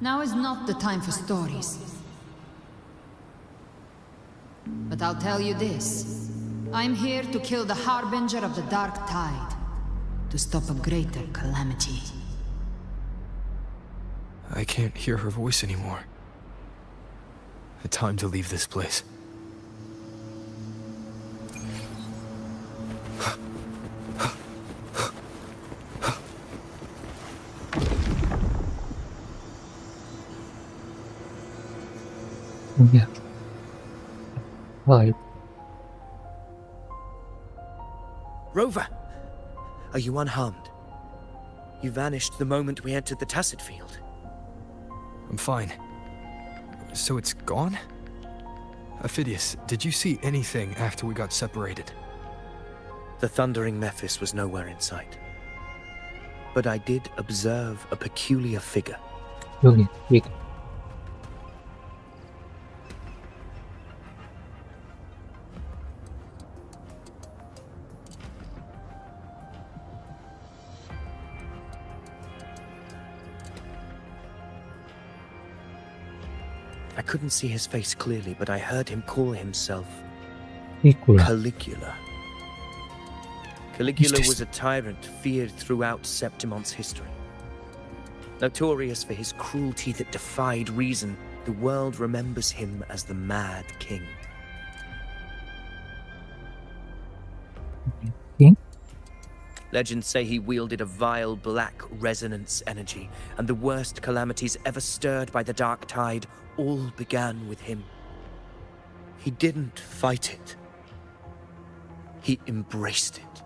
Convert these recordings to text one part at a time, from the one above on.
Now is not the time for stories. But I'll tell you this. I'm here to kill the harbinger of the dark tide. To stop a greater calamity. I can't hear her voice anymore. Time to leave this place. Yeah. Right. Rover! Are you unharmed? You vanished the moment we entered the Tacit Field. I'm fine. So it's gone? Ophidius, did you see anything after we got separated? The thundering Mephis was nowhere in sight. But I did observe a peculiar figure. Okay. Wait. I couldn't see his face clearly, but I heard him call himself Equal. Caligula. Caligula was a tyrant feared throughout Septimont's history. Notorious for his cruelty that defied reason, the world remembers him as the Mad King. Okay. Legends say he wielded a vile black resonance energy, and the worst calamities ever stirred by the dark tide all began with him. He didn't fight it. He embraced it,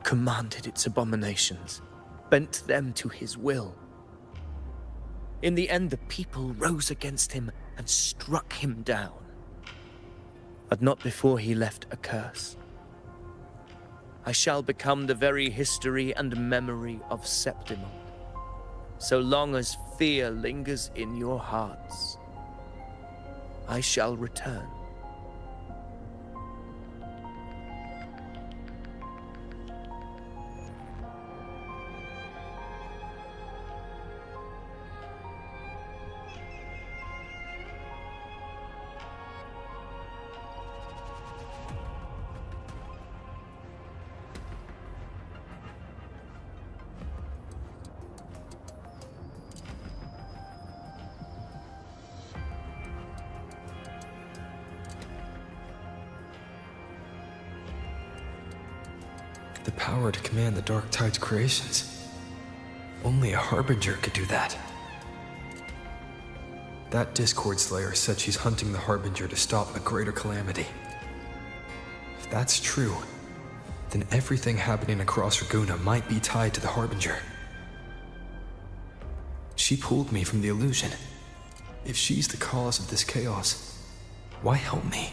commanded its abominations, bent them to his will. In the end, the people rose against him and struck him down. But not before he left a curse. I shall become the very history and memory of Septimont. So long as fear lingers in your hearts, I shall return. The power to command the Dark Tide's creations. Only a Harbinger could do that. That Discord Slayer said she's hunting the Harbinger to stop a greater calamity. If that's true, then everything happening across Raguna might be tied to the Harbinger. She pulled me from the illusion. If she's the cause of this chaos, why help me?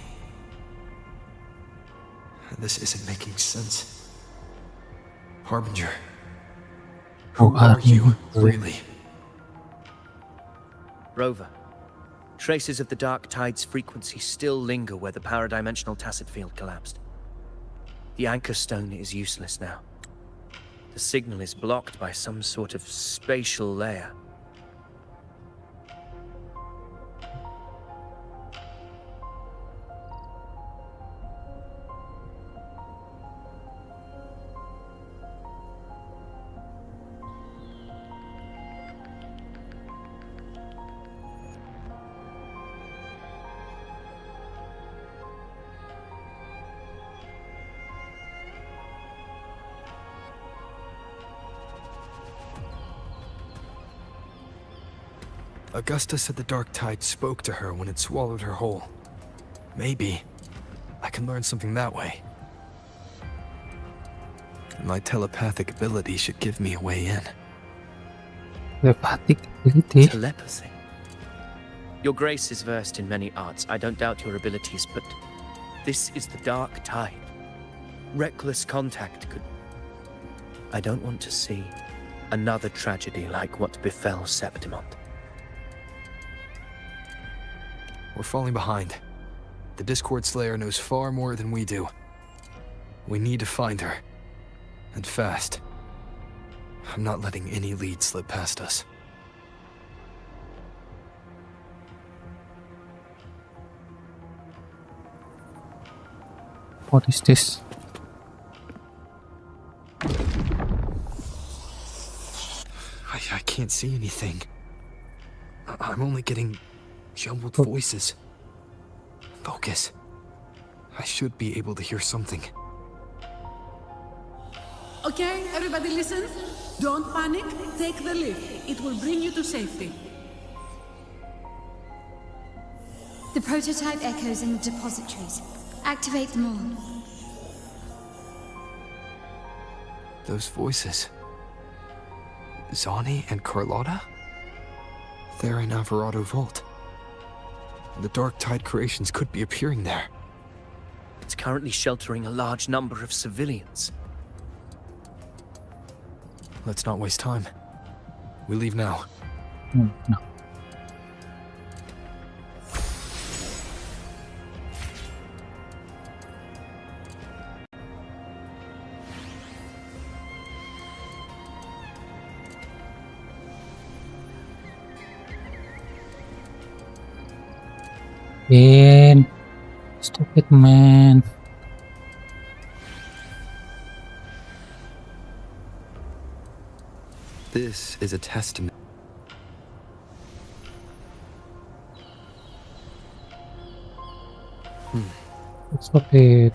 This isn't making sense. Harbinger, who are you, really? Rover, traces of the Dark Tide's frequency still linger where the paradimensional Tacit Field collapsed. The anchor stone is useless now. The signal is blocked by some sort of spatial layer. Augusta said the Dark Tide spoke to her when it swallowed her whole. Maybe I can learn something that way. My telepathic ability should give me a way in. Telepathic ability. Telepathy. Your grace is versed in many arts. I don't doubt your abilities, but this is the Dark Tide. Reckless contact could... I don't want to see another tragedy like what befell Septimont. We're falling behind. The Discord Slayer knows far more than we do. We need to find her. And fast. I'm not letting any lead slip past us. What is this? I can't see anything. I'm only getting jumbled Oh. voices. Focus. I should be able to hear something. Okay, everybody listen. Don't panic. Take the lift. It will bring you to safety. The prototype echoes in the depositories. Activate them all. Those voices. Zani and Carlotta? They're in Alvarado Vault. The Dark Tide creations could be appearing there. It's currently sheltering a large number of civilians. Let's not waste time. We leave now. No. Ben, stop it, man. This is a testament. Stop it.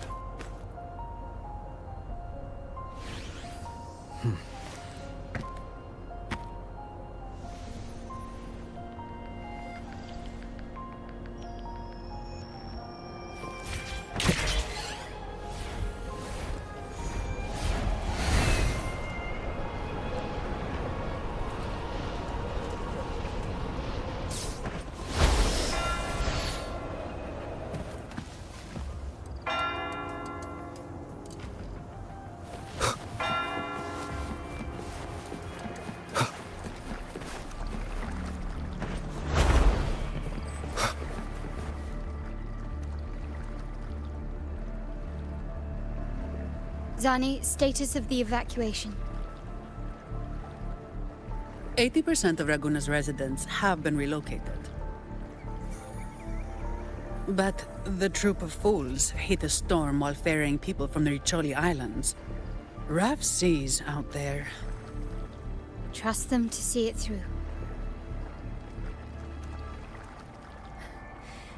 Zani, status of the evacuation. 80% of Raguna's residents have been relocated. But the troop of fools hit a storm while ferrying people from the Riccioli Islands. Rough seas out there. Trust them to see it through.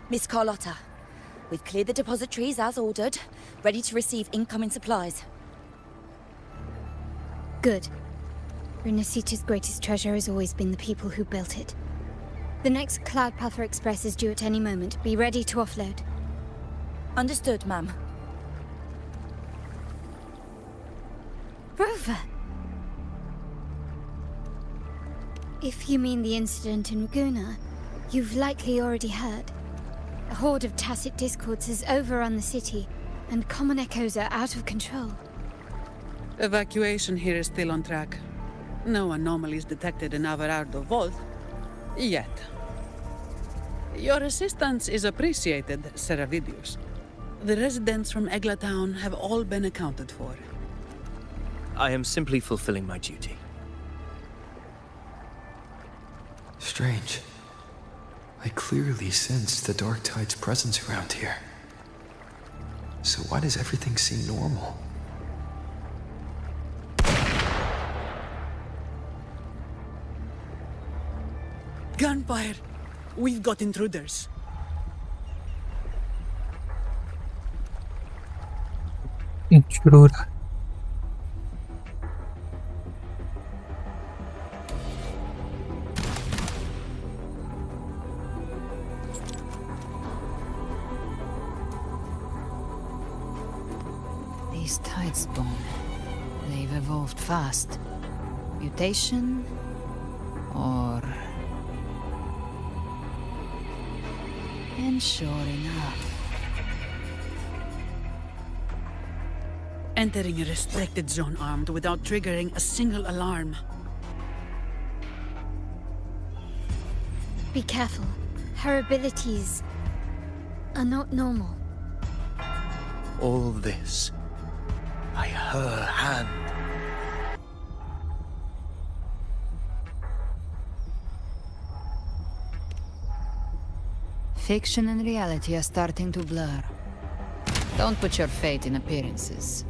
Miss Carlotta, we've cleared the depositories as ordered, ready to receive incoming supplies. Good. Rinascita's greatest treasure has always been the people who built it. The next Cloudpather Express is due at any moment. Be ready to offload. Understood, ma'am. Rover! If you mean the incident in Raguna, you've likely already heard. A horde of tacit discords has overrun the city, and common echoes are out of control. Evacuation here is still on track. No anomalies detected in Alvarado Vault. Yet. Your assistance is appreciated, Seravidius. The residents from Egla Town have all been accounted for. I am simply fulfilling my duty. Strange. I clearly sensed the Dark Tide's presence around here. So why does everything seem normal? Gunfire! We've got intruders. Intruder. These tide spawn. They've evolved fast. Mutation? Or... And sure enough... Entering a restricted zone armed without triggering a single alarm. Be careful. Her abilities are not normal. All this by her hand. Fiction and reality are starting to blur. Don't put your faith in appearances.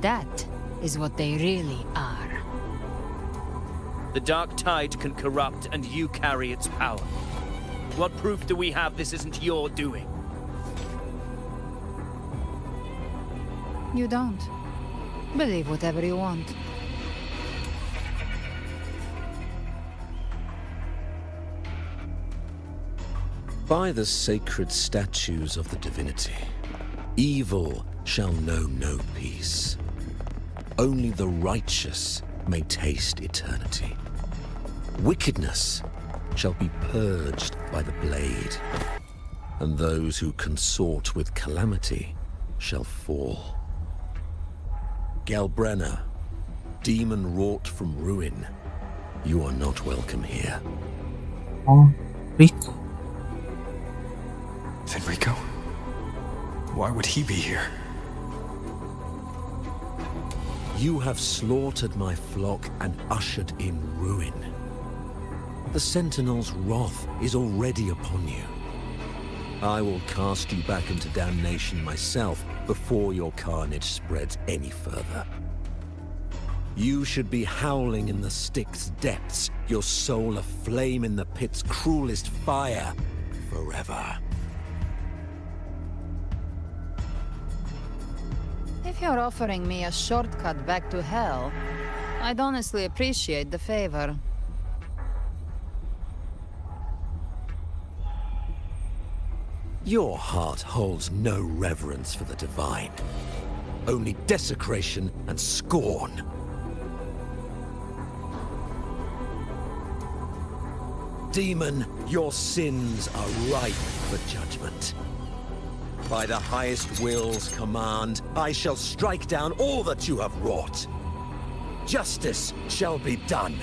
That is what they really are. The dark tide can corrupt, and you carry its power. What proof do we have this isn't your doing? You don't. Believe whatever you want. By the sacred statues of the divinity, evil shall know no peace. Only the righteous may taste eternity. Wickedness shall be purged by the blade, and those who consort with calamity shall fall. Galbrenna, demon wrought from ruin, you are not welcome here. Oh, Rico. Fenrico? Why would he be here? You have slaughtered my flock and ushered in ruin. The Sentinel's wrath is already upon you. I will cast you back into damnation myself before your carnage spreads any further. You should be howling in the Styx's depths, your soul aflame in the pit's cruelest fire, forever. If you're offering me a shortcut back to hell, I'd honestly appreciate the favor. Your heart holds no reverence for the divine, only desecration and scorn. Demon, your sins are ripe for judgment. By the highest will's command, I shall strike down all that you have wrought. Justice shall be done.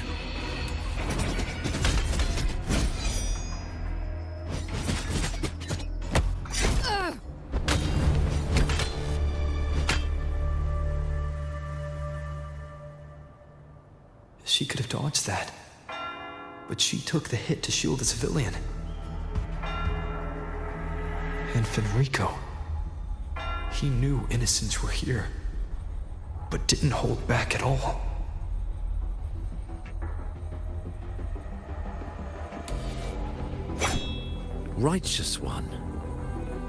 She could have dodged that. But she took the hit to shield the civilian. And Fenrico. He knew innocents were here, but didn't hold back at all. Righteous one,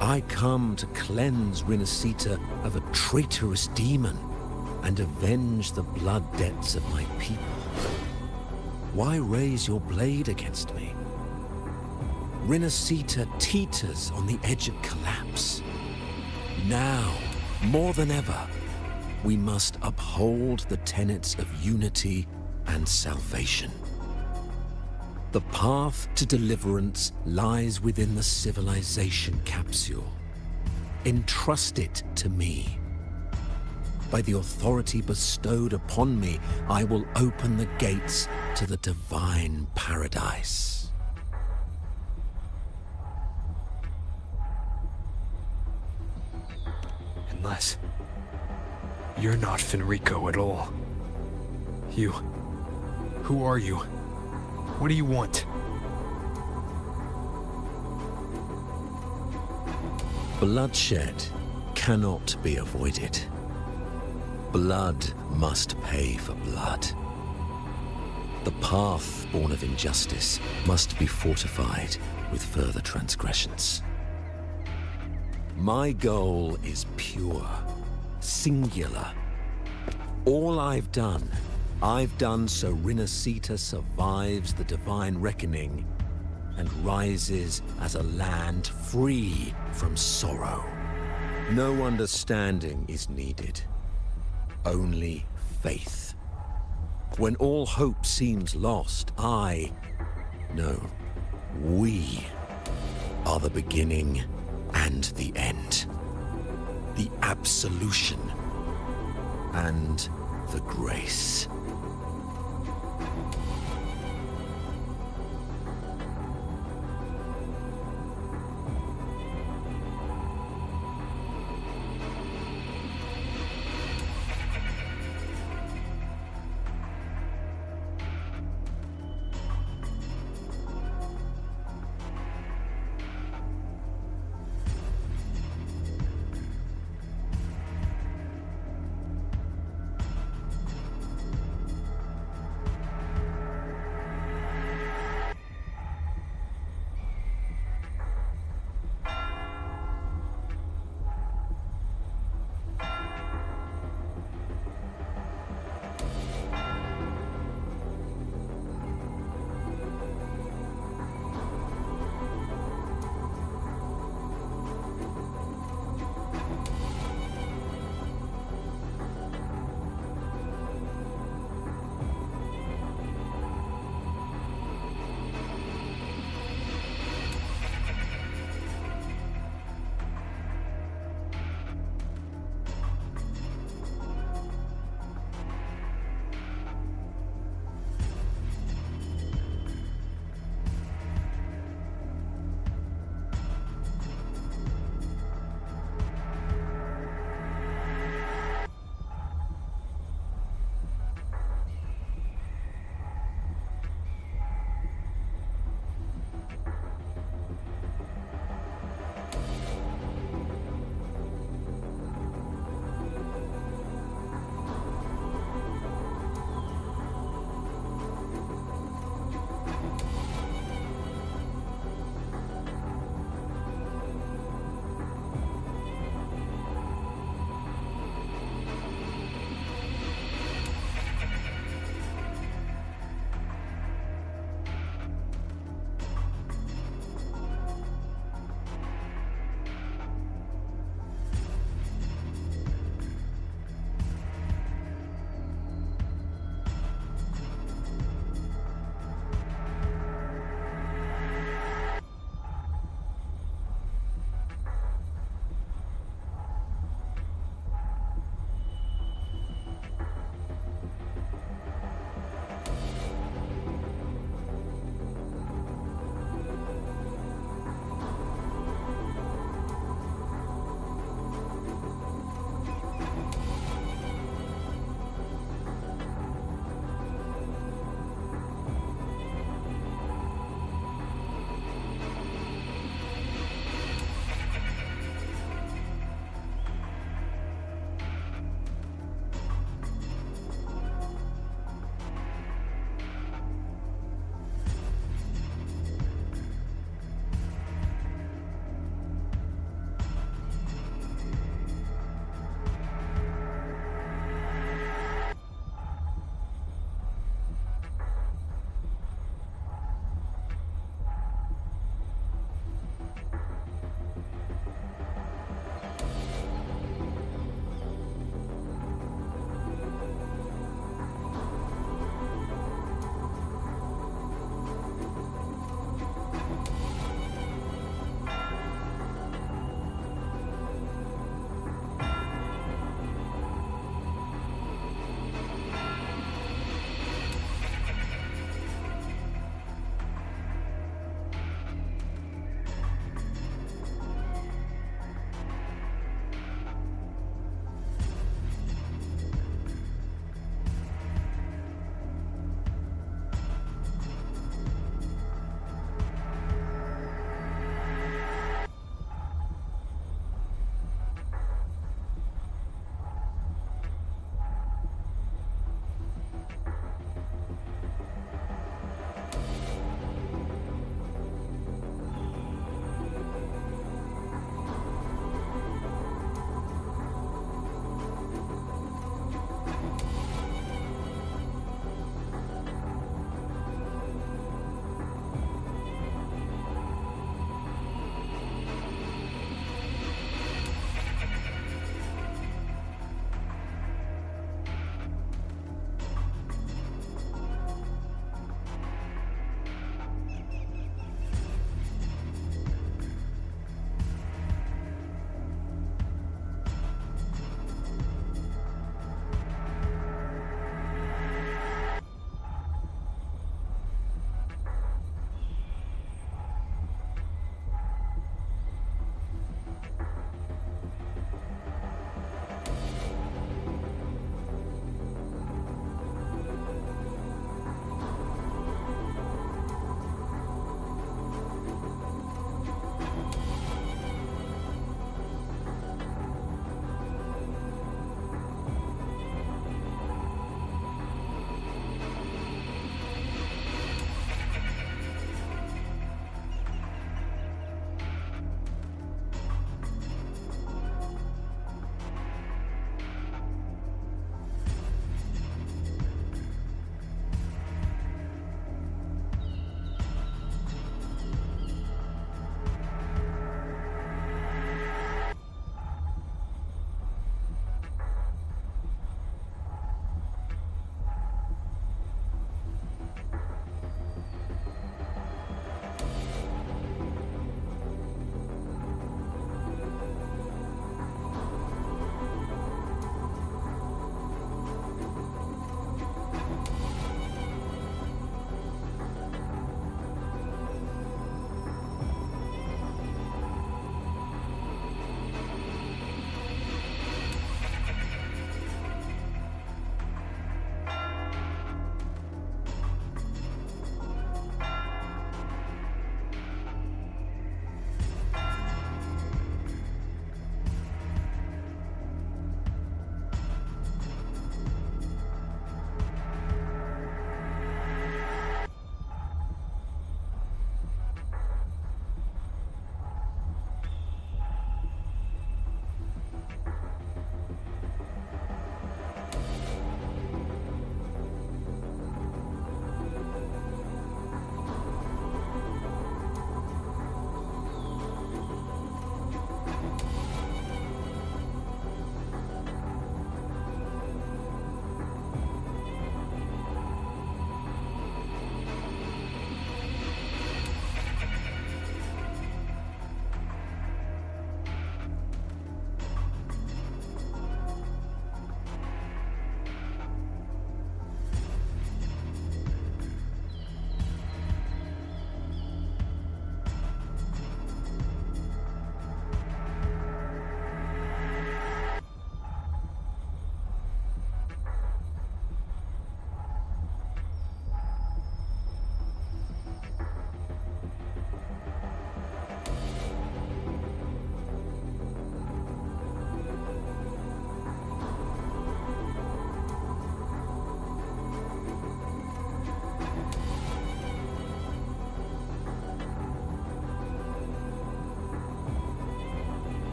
I come to cleanse Rinascita of a traitorous demon and avenge the blood debts of my people. Why raise your blade against me? Rinascita teeters on the edge of collapse. Now, more than ever, we must uphold the tenets of unity and salvation. The path to deliverance lies within the civilization capsule. Entrust it to me. By the authority bestowed upon me, I will open the gates to the divine paradise. Unless you're not Fenrico at all. Who are you? What do you want? Bloodshed cannot be avoided. Blood must pay for blood. The path born of injustice must be fortified with further transgressions. My goal is pure, singular. All I've done so Rinascita survives the divine reckoning and rises as a land free from sorrow. No understanding is needed, only faith. When all hope seems lost, we are the beginning and the end. The absolution and the grace.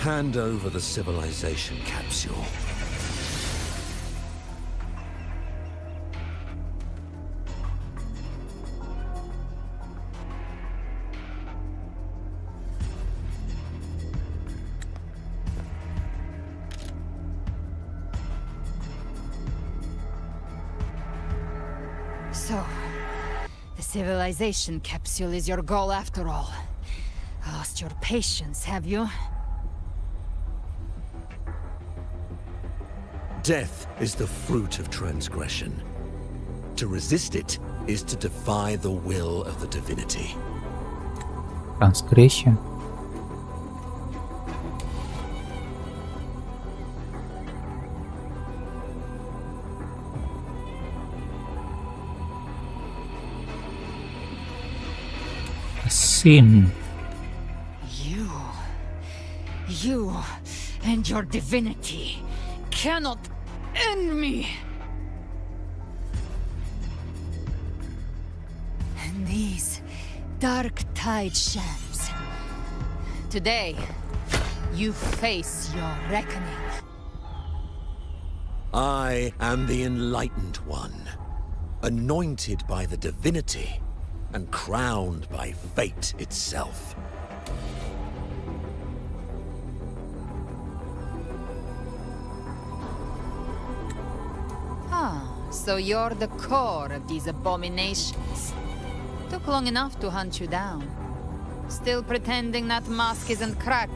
Hand over the civilization capsule. So, the civilization capsule is your goal after all. Lost your patience, have you? Death is the fruit of transgression. To resist it is to defy the will of the divinity. Transgression. A sin. You and your divinity cannot end me. And these dark tide shams. Today, you face your reckoning. I am the Enlightened One, anointed by the divinity and crowned by fate itself. So you're the core of these abominations. Took long enough to hunt you down. Still pretending that mask isn't cracked.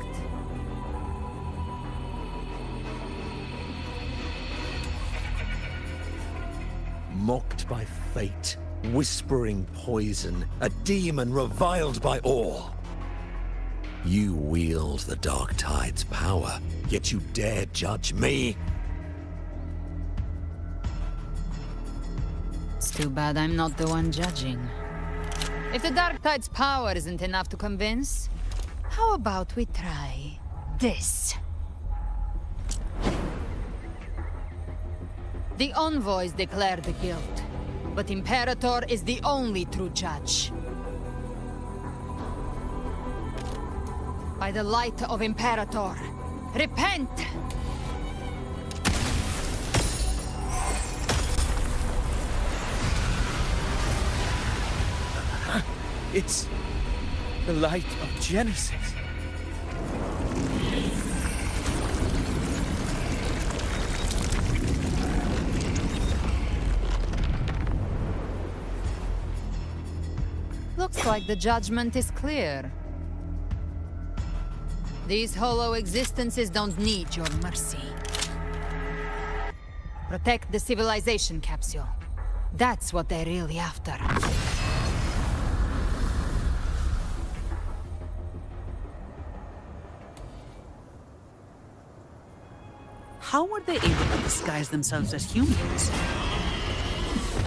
Mocked by fate, whispering poison, a demon reviled by all. You wield the Dark Tide's power, yet you dare judge me? It's too bad I'm not the one judging. If the Dark Tide's power isn't enough to convince, how about we try this? The envoys declare the guilt, but Imperator is the only true judge. By the light of Imperator, repent! It's the light of Genesis. Looks like the judgment is clear. These hollow existences don't need your mercy. Protect the civilization capsule. That's what they're really after. How were they able to disguise themselves as humans?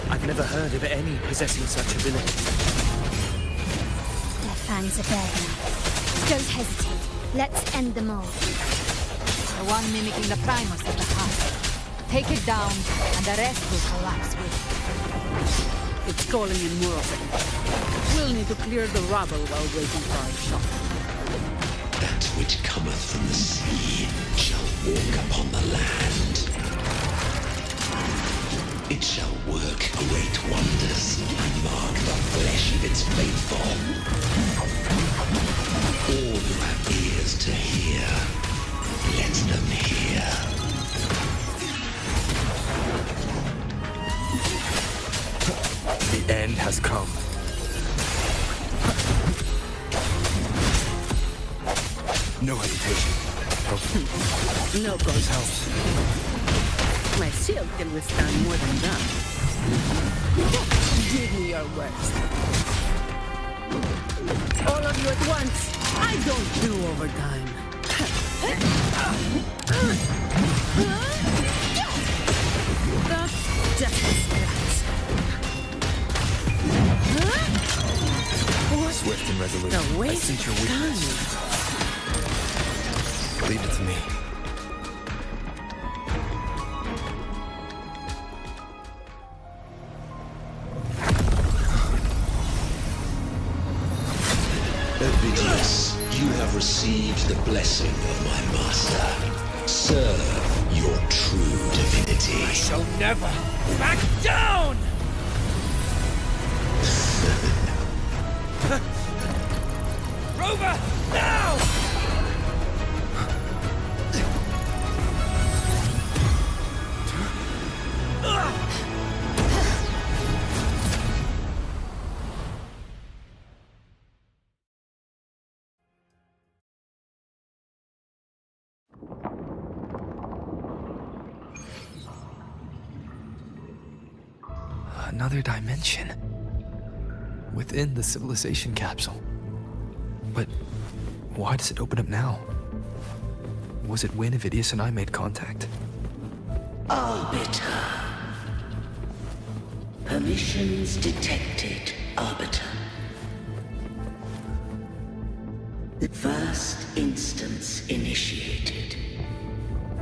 I've never heard of any possessing such abilities. Their fangs are bared now. Don't hesitate. Let's end them all. The one mimicking the Primus at the heart. Take it down, and the rest will collapse with it. It's calling in more of it. We'll need to clear the rubble while waiting for our shot. That which cometh from the sea shall walk upon the land. It shall work great wonders and mark the flesh of its faithful. All who have ears to hear, let them hear. The end has come. No hesitation. No ghosts. My shield can withstand more than that. Give me your worst. All of you at once. I don't do overtime. That's just a scratch. Swift and resolute. The I waste sense your of weakness. time. Leave it to me. Ovidius, You have received the blessing of my master. Serve your true divinity. I shall never back down! Rover, now! Another dimension. Within the civilization capsule. But why does it open up now? Was it when Avidius and I made contact? Arbiter. Permissions detected, Arbiter. First instance initiated.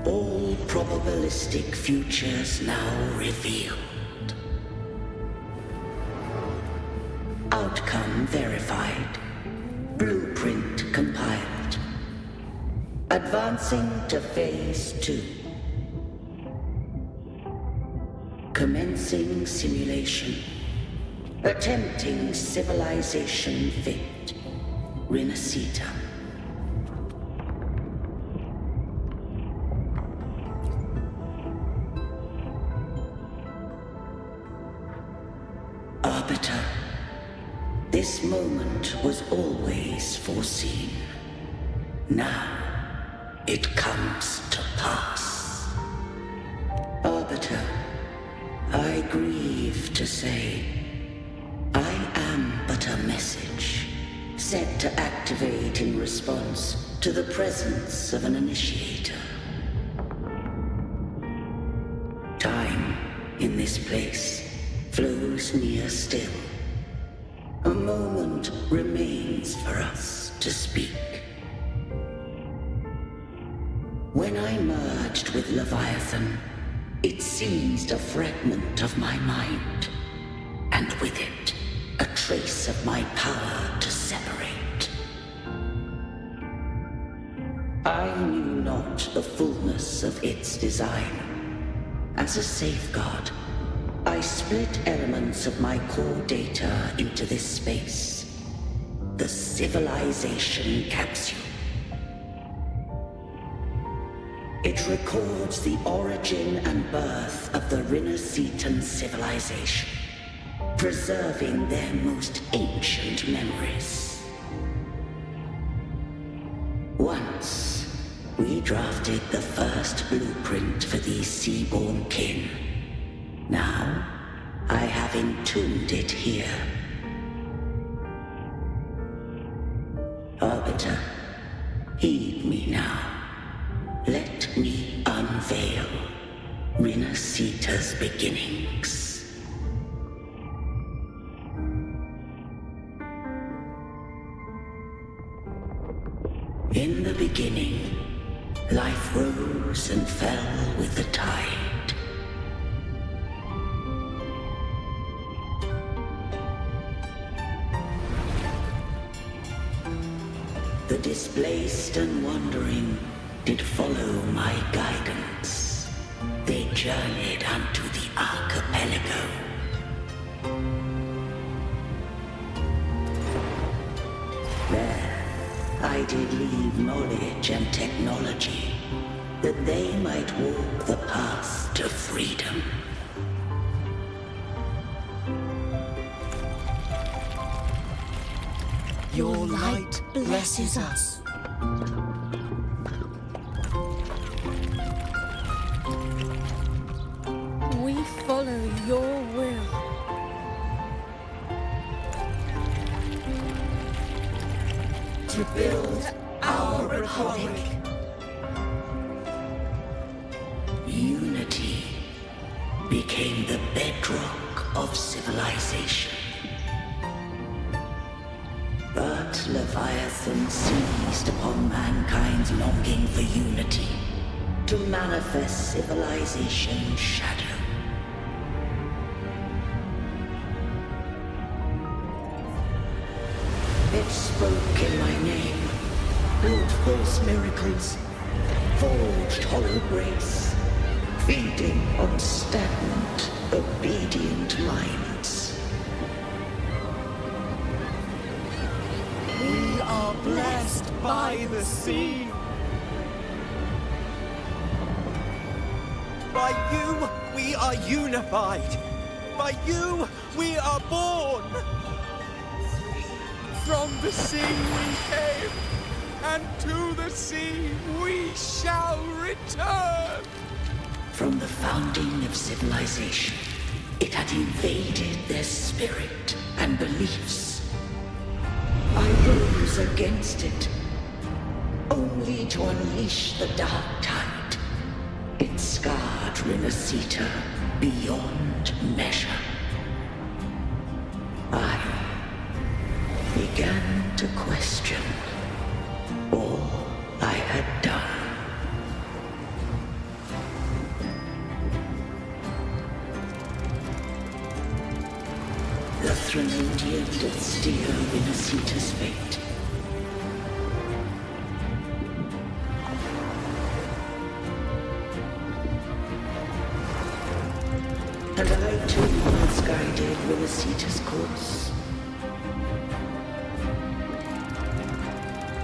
All probabilistic futures now revealed. Outcome verified. Blueprint compiled. Advancing to phase 2. Commencing simulation. Attempting civilization fit. Rinascita. Arbiter. This moment was always foreseen. Now, it comes to pass. Arbiter, I grieve to say, I am but a message, set to activate in response to the presence of an initiator. Time, in this place, flows near still. A moment remains for us to speak. When I merged with Leviathan, it seized a fragment of my mind, and with it, a trace of my power to separate. I knew not the fullness of its design. As a safeguard, I split elements of my core data into this space. The civilization capsule. It records the origin and birth of the Rinascitan civilization, preserving their most ancient memories. Once, we drafted the first blueprint for these seaborn kin. Now, I have entombed it here. Arbiter, heed me now. Let me unveil Rinascita's beginnings. In the beginning, life rose and fell with the tide. The displaced and wandering did follow my guidance. They journeyed unto the archipelago. There, I did leave knowledge and technology, that they might walk the path to freedom. Your light blesses us. We follow your will. To build our republic. Unity became the bedrock of civilization. But Leviathan seized upon mankind's longing for unity to manifest civilization's shadow. It spoke in my name, built false miracles, forged hollow grace, feeding on stagnant, obedient minds. We are blessed by the sea. By you, we are unified. By you, we are born. From the sea we came, and to the sea we shall return. From the founding of civilization, it had invaded their spirit and beliefs. I rose against it, only to unleash the dark tide. It scarred Rinascita beyond measure. I began to question all I had done. The Threnodian did steer Rinascita's fate. And I too once guided Rinascita's course.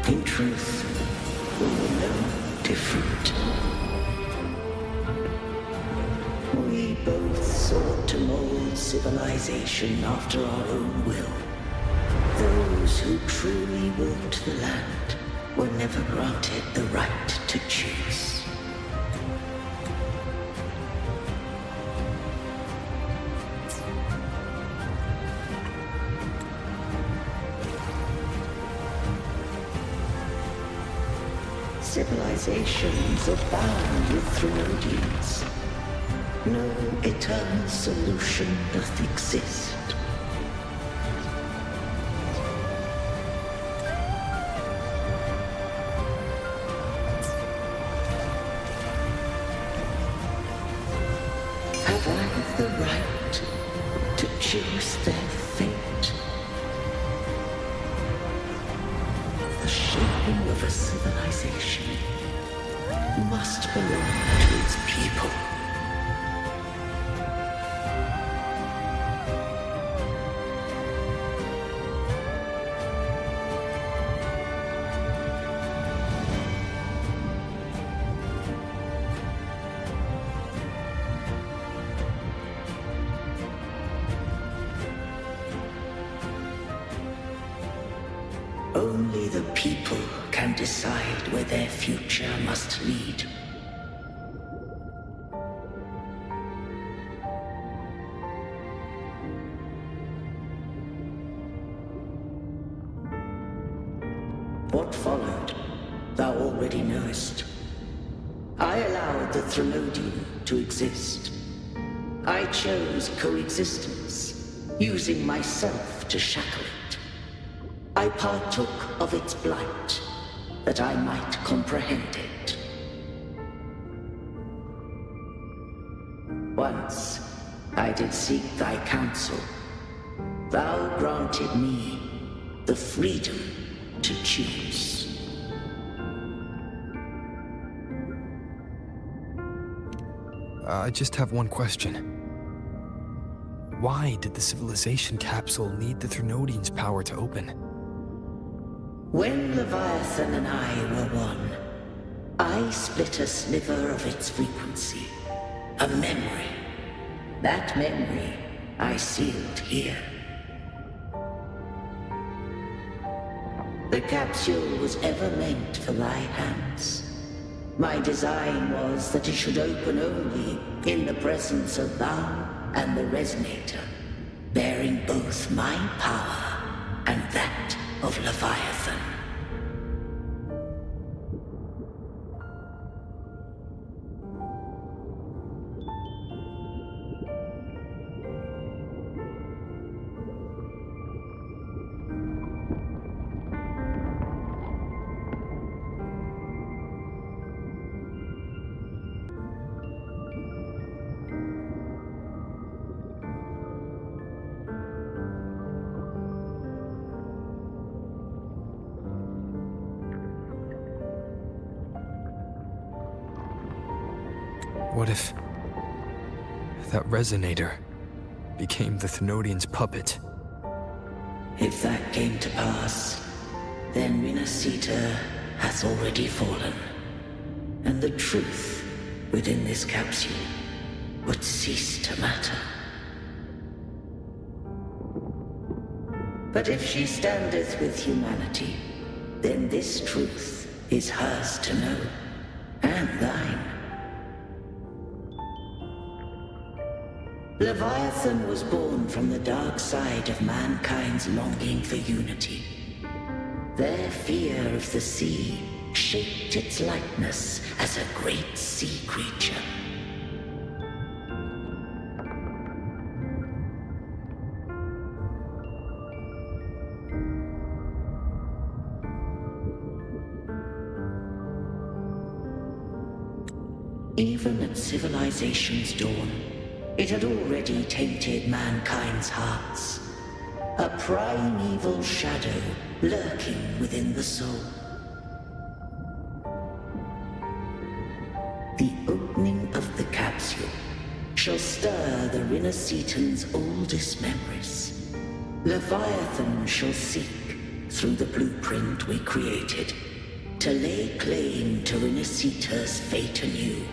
In truth, we were no different. We both sought to mold civilization after our own will. Those who truly walked the land were never granted the right to choose. Civilizations abound with Threnodians. No eternal solution doth exist. Have I the right to choose their fate? The shaping of a civilization must belong to its people. Only the people can decide where their future must lead. What followed, thou already knowest. I allowed the Threnodian to exist. I chose coexistence, using myself to shackle it. I partook of its blight, that I might comprehend it. Once I did seek thy counsel. Thou granted me the freedom to choose. I just have one question. Why did the civilization capsule need the Threnodian's power to open? When Leviathan and I were one, I split a sliver of its frequency. A memory. That memory I sealed here. The capsule was ever meant for thy hands. My design was that it should open only in the presence of thou and the resonator, bearing both my power and that of Leviathan. What if that resonator became the Thenodian's puppet? If that came to pass, then Rinascita hath already fallen, and the truth within this capsule would cease to matter. But if she standeth with humanity, then this truth is hers to know, and thine. Leviathan was born from the dark side of mankind's longing for unity. Their fear of the sea shaped its likeness as a great sea creature. Even at civilization's dawn, it had already tainted mankind's hearts. A primeval shadow lurking within the soul. The opening of the capsule shall stir the Rinascitan's oldest memories. Leviathan shall seek, through the blueprint we created, to lay claim to Rinascita's fate anew.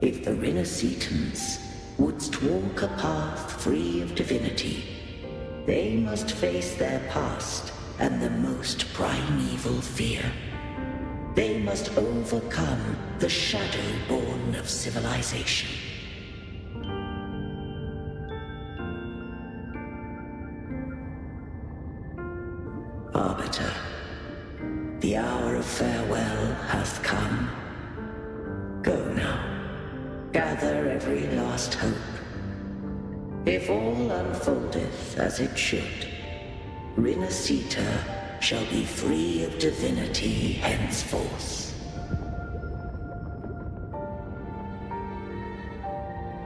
If the Rinascitans wouldst walk a path free of divinity, they must face their past and the most primeval fear. They must overcome the shadow born of civilization. Arbiter, the hour of farewell hath come. Go now. Gather every last hope. If all unfoldeth as it should, Rinascita shall be free of divinity henceforth.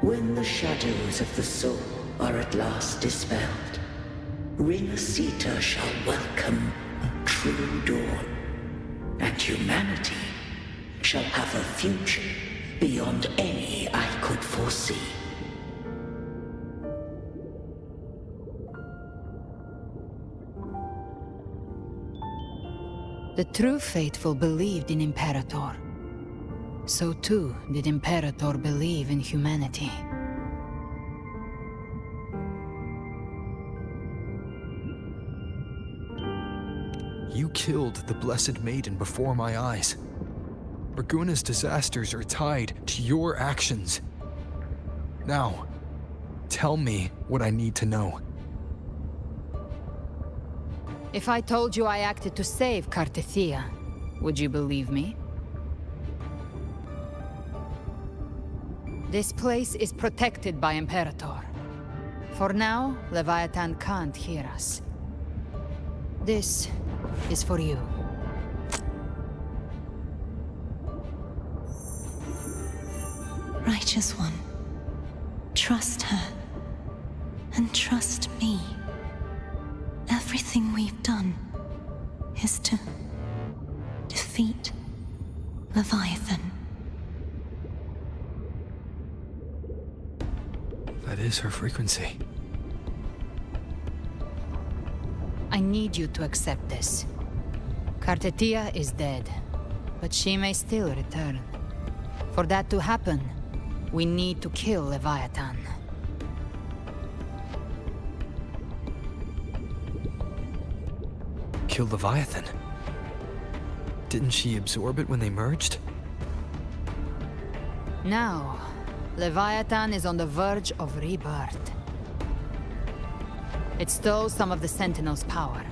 When the shadows of the soul are at last dispelled, Rinascita shall welcome a true dawn, and humanity shall have a future beyond any I could foresee. The true faithful believed in Imperator. So too did Imperator believe in humanity. You killed the Blessed Maiden before my eyes. Raguna's disasters are tied to your actions. Now, tell me what I need to know. If I told you I acted to save Cartethyia, would you believe me? This place is protected by Imperator. For now, Leviathan can't hear us. This is for you. Righteous One, trust her, and trust me. Everything we've done is to defeat Leviathan. That is her frequency. I need you to accept this. Cartethyia is dead, but she may still return. For that to happen, we need to kill Leviathan. Kill Leviathan? Didn't she absorb it when they merged? Now, Leviathan is on the verge of rebirth. It stole some of the Sentinel's power.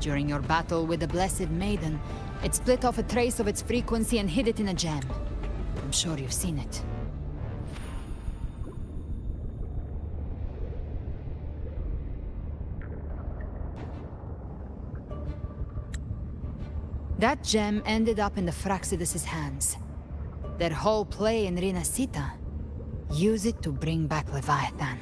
During your battle with the Blessed Maiden, it split off a trace of its frequency and hid it in a gem. I'm sure you've seen it. That gem ended up in the Fraxidus' hands. Their whole play in Rinascita. Use it to bring back Leviathan.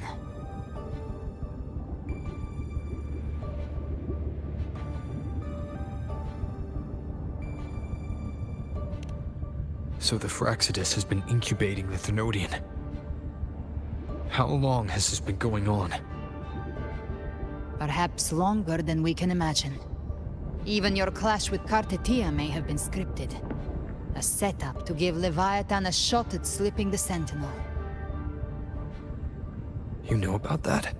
So the Fraxidus has been incubating the Thenodian. How long has this been going on? Perhaps longer than we can imagine. Even your clash with Cartethyia may have been scripted. A setup to give Leviathan a shot at slipping the Sentinel. You know about that?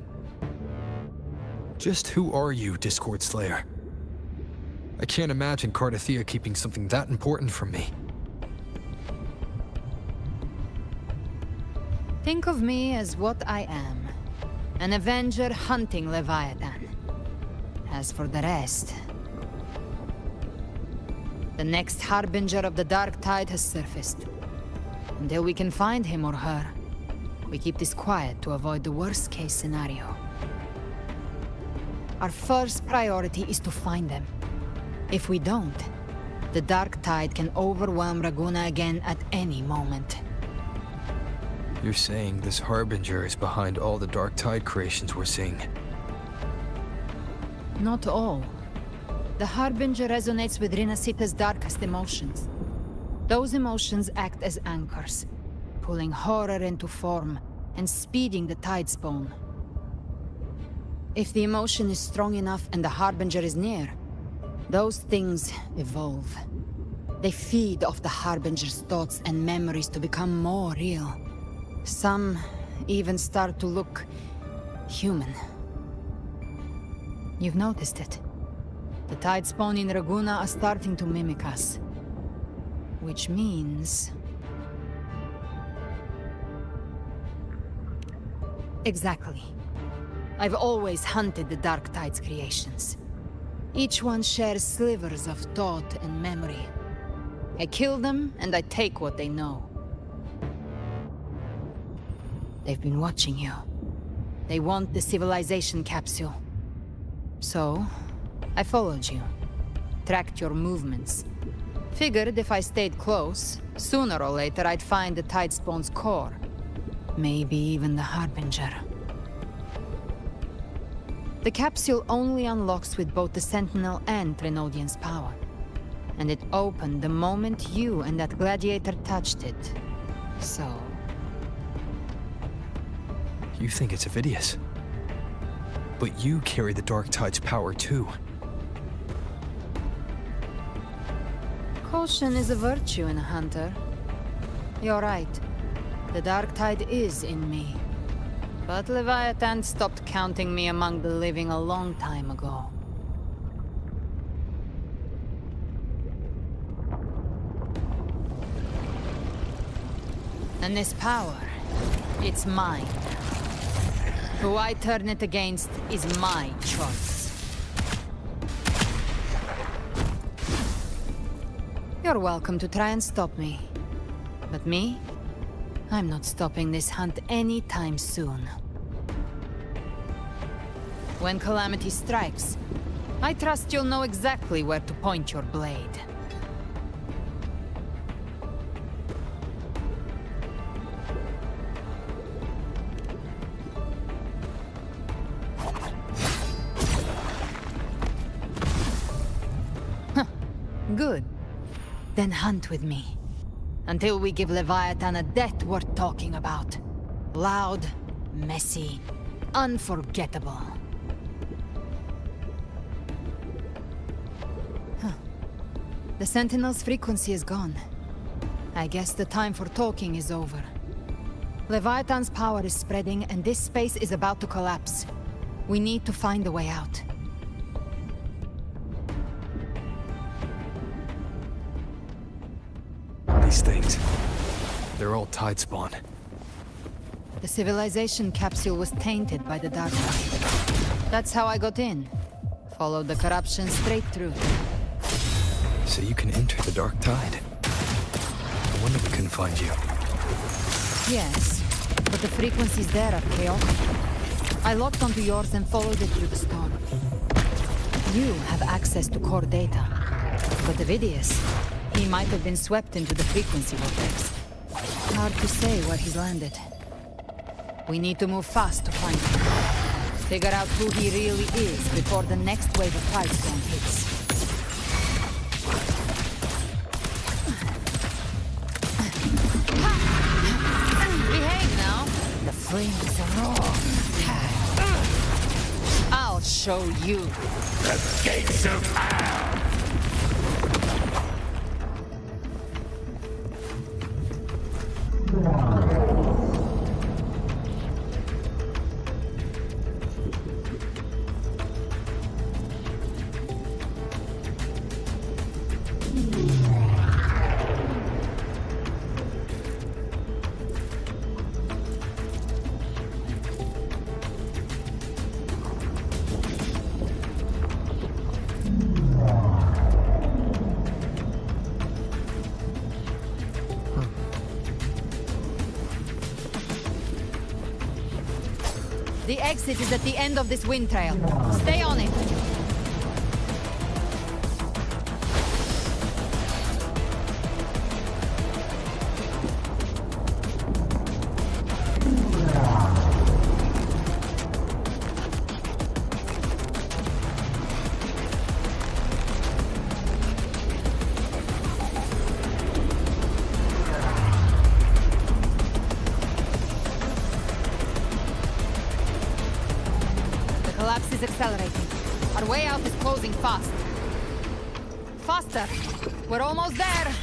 Just who are you, Discord Slayer? I can't imagine Cartethyia keeping something that important from me. Think of me as what I am. An Avenger hunting Leviathan. As for the rest... The next Harbinger of the Dark Tide has surfaced. Until we can find him or her, we keep this quiet to avoid the worst-case scenario. Our first priority is to find them. If we don't, the Dark Tide can overwhelm Raguna again at any moment. You're saying this Harbinger is behind all the Dark Tide creations we're seeing? Not all. The Harbinger resonates with Rinascita's darkest emotions. Those emotions act as anchors, pulling horror into form and speeding the tide spawn. If the emotion is strong enough and the Harbinger is near, those things evolve. They feed off the Harbinger's thoughts and memories to become more real. Some even start to look human. You've noticed it. The tide spawn in Raguna are starting to mimic us. Which means... Exactly. I've always hunted the Dark Tide's creations. Each one shares slivers of thought and memory. I kill them, and I take what they know. They've been watching you. They want the civilization capsule. So, I followed you. Tracked your movements. Figured if I stayed close, sooner or later I'd find the Tidespawn's core. Maybe even the Harbinger. The capsule only unlocks with both the Sentinel and Thenodian's power. And it opened the moment you and that gladiator touched it. So... You think it's Avidius. But you carry the Dark Tide's power too. Caution is a virtue in a hunter. You're right. The Dark Tide is in me. But Leviathan stopped counting me among the living a long time ago. And this power, it's mine. Who I turn it against is my choice. You're welcome to try and stop me. But me? I'm not stopping this hunt anytime soon. When calamity strikes, I trust you'll know exactly where to point your blade. Good. Then hunt with me. Until we give Leviathan a death worth talking about. Loud, messy, unforgettable. The Sentinel's frequency is gone. I guess the time for talking is over. Leviathan's power is spreading and this space is about to collapse. We need to find a way out. These things, they're all Tidespawn. The civilization capsule was tainted by the Dark Tide. That's how I got in. Followed the corruption straight through. So you can enter the Dark Tide. No wonder we couldn't find you. Yes, but the frequencies there are chaotic. I locked onto yours and followed it through the storm. You have access to core data. But Avidius, he might have been swept into the frequency vortex. Hard to say where he's landed. We need to move fast to find him. Figure out who he really is before the next wave of Tidespawn hits. show you. The gates of hell! The exit is at the end of this wind trail. Stay on it. Collapse is accelerating. Our way out is closing fast. Faster! We're almost there!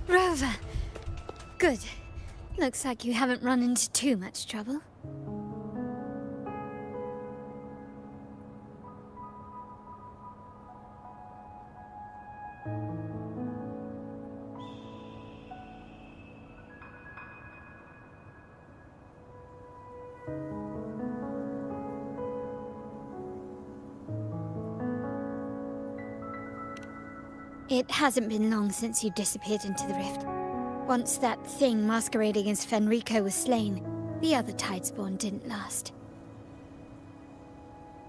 Rover. Good. Looks like you haven't run into too much trouble. It hasn't been long since you disappeared into the rift. Once that thing masquerading as Fenrico was slain, the other Tidespawn didn't last.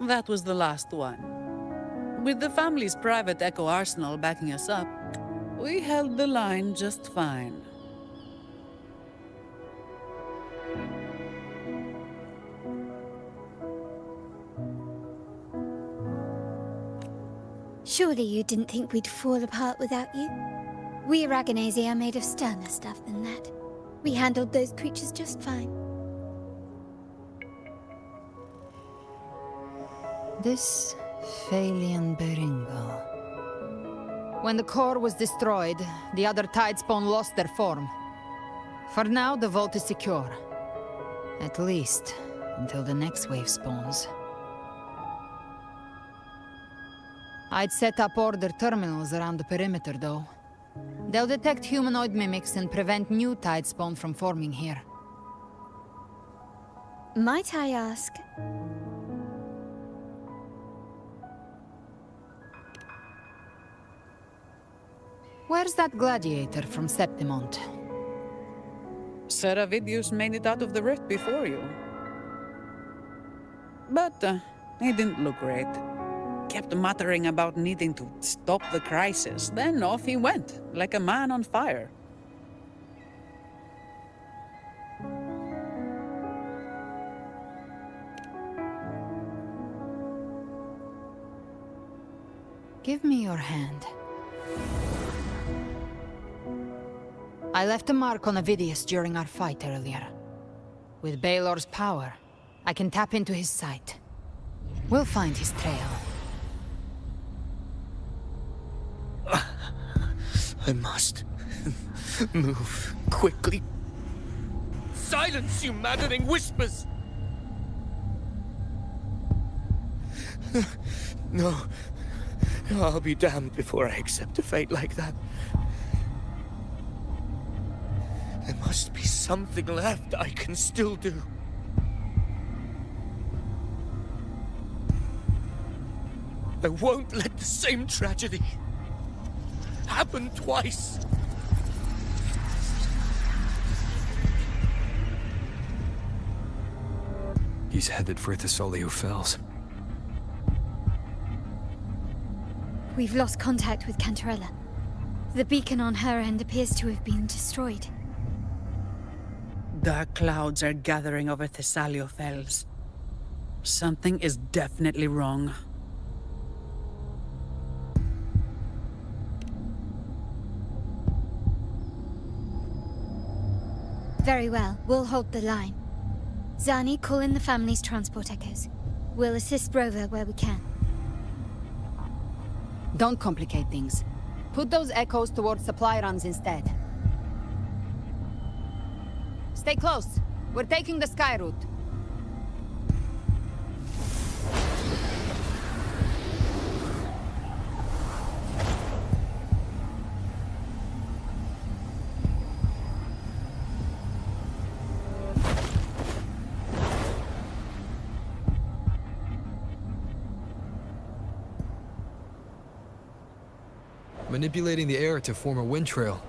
That was the last one. With the family's private echo arsenal backing us up, we held the line just fine. Surely you didn't think we'd fall apart without you? We Aragonese are made of sterner stuff than that. We handled those creatures just fine. This Phalian Beringo. When the core was destroyed, the other Tidespawn lost their form. For now, the vault is secure. At least, until the next wave spawns. I'd set up order terminals around the perimeter, though. They'll detect humanoid mimics and prevent new Tidespawn from forming here. Might I ask? Where's that gladiator from Septimont? Seravidius made it out of the rift before you. But he didn't look great. Kept muttering about needing to stop the crisis, then off he went, like a man on fire. Give me your hand. I left a mark on Avidius during our fight earlier. With Baelor's power, I can tap into his sight. We'll find his trail. I must move quickly. Silence, you maddening whispers! No. I'll be damned before I accept a fate like that. There must be something left I can still do. I won't let the same tragedy happen twice. He's headed for Thessalio Fells. We've lost contact with Cantarella. The beacon on her end appears to have been destroyed. Dark clouds are gathering over Thessalio Fells. Something is definitely wrong. Very well, we'll hold the line. Zani, call in the family's transport echoes. We'll assist Rover where we can. Don't complicate things. Put those echoes towards supply runs instead. Stay close. We're taking the sky route. Manipulating the air to form a wind trail.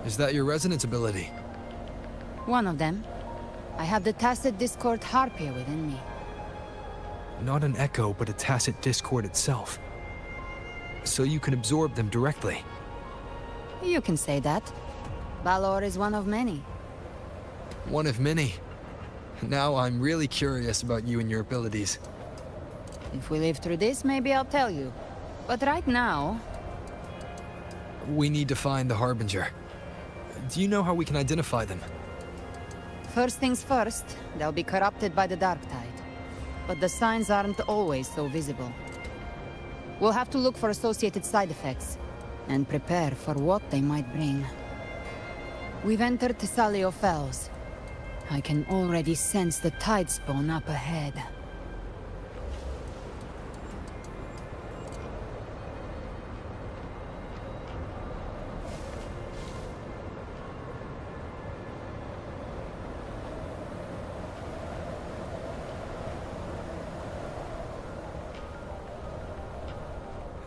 Is that your resonance ability? One of them. I have the tacit discord harpia within me. Not an echo, but a tacit discord itself. So you can absorb them directly. You can say that. Balor is one of many. One of many. Now I'm really curious about you and your abilities. If we live through this, maybe I'll tell you. But right now... We need to find the Harbinger. Do you know how we can identify them? First things first, they'll be corrupted by the dark tide. But the signs aren't always so visible. We'll have to look for associated side effects, and prepare for what they might bring. We've entered Thessalio Fells. I can already sense the tide spawn up ahead.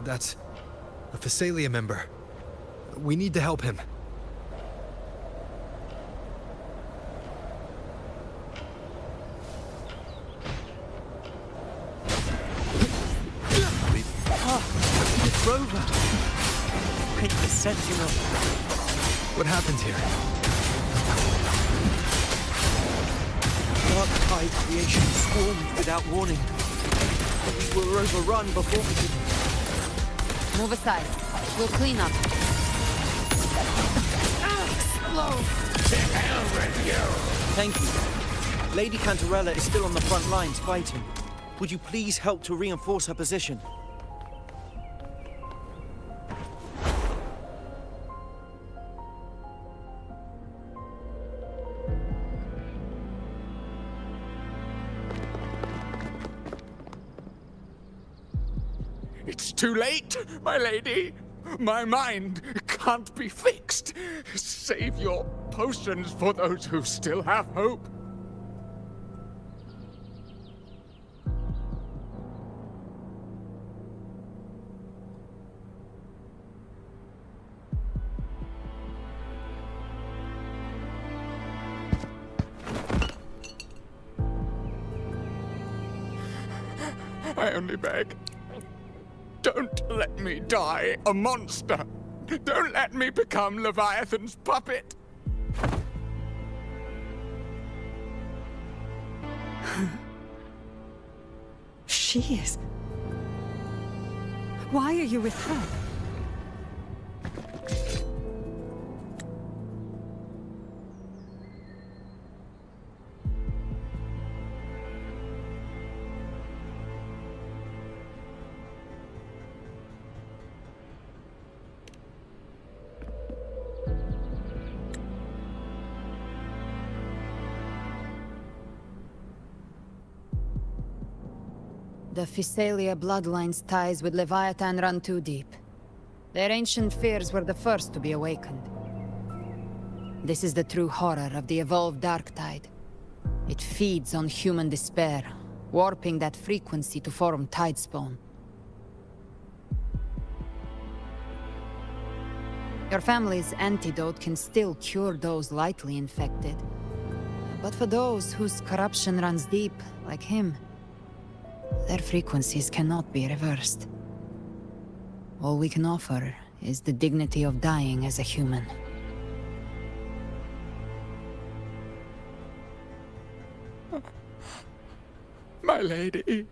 That's a Thessalia member. We need to help him. Rover! Pick the sentinel. What happened here? Dark tide creation swarmed without warning. We were overrun before we could... Move aside. We'll clean up. Explode! To hell with you! Thank you. Lady Cantarella is still on the front lines fighting. Would you please help to reinforce her position? It's too late, my lady. My mind can't be fixed. Save your potions for those who still have hope. I only beg. Don't let me die a monster! Don't let me become Leviathan's puppet! She is. Why are you with her? The Physalia bloodline's ties with Leviathan run too deep. Their ancient fears were the first to be awakened. This is the true horror of the evolved dark tide. It feeds on human despair, warping that frequency to form tidespawn. Your family's antidote can still cure those lightly infected. But for those whose corruption runs deep, like him, their frequencies cannot be reversed. All we can offer is the dignity of dying as a human. My lady,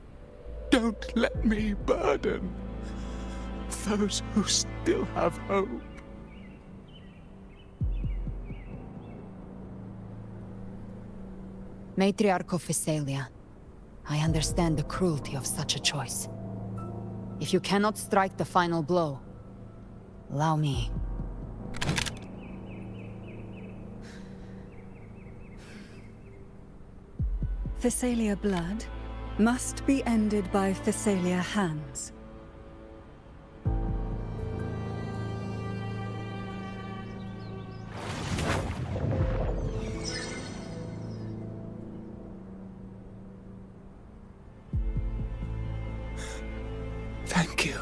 don't let me burden those who still have hope. Matriarch of Physalia, I understand the cruelty of such a choice. If you cannot strike the final blow, allow me. Physalia blood must be ended by Physalia hands. Thank you.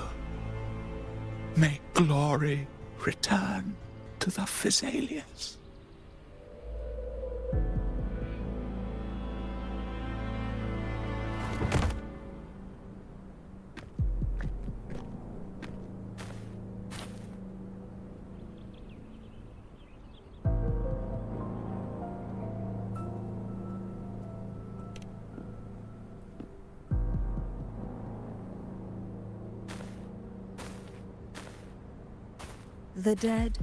May glory return to the Physalians. The dead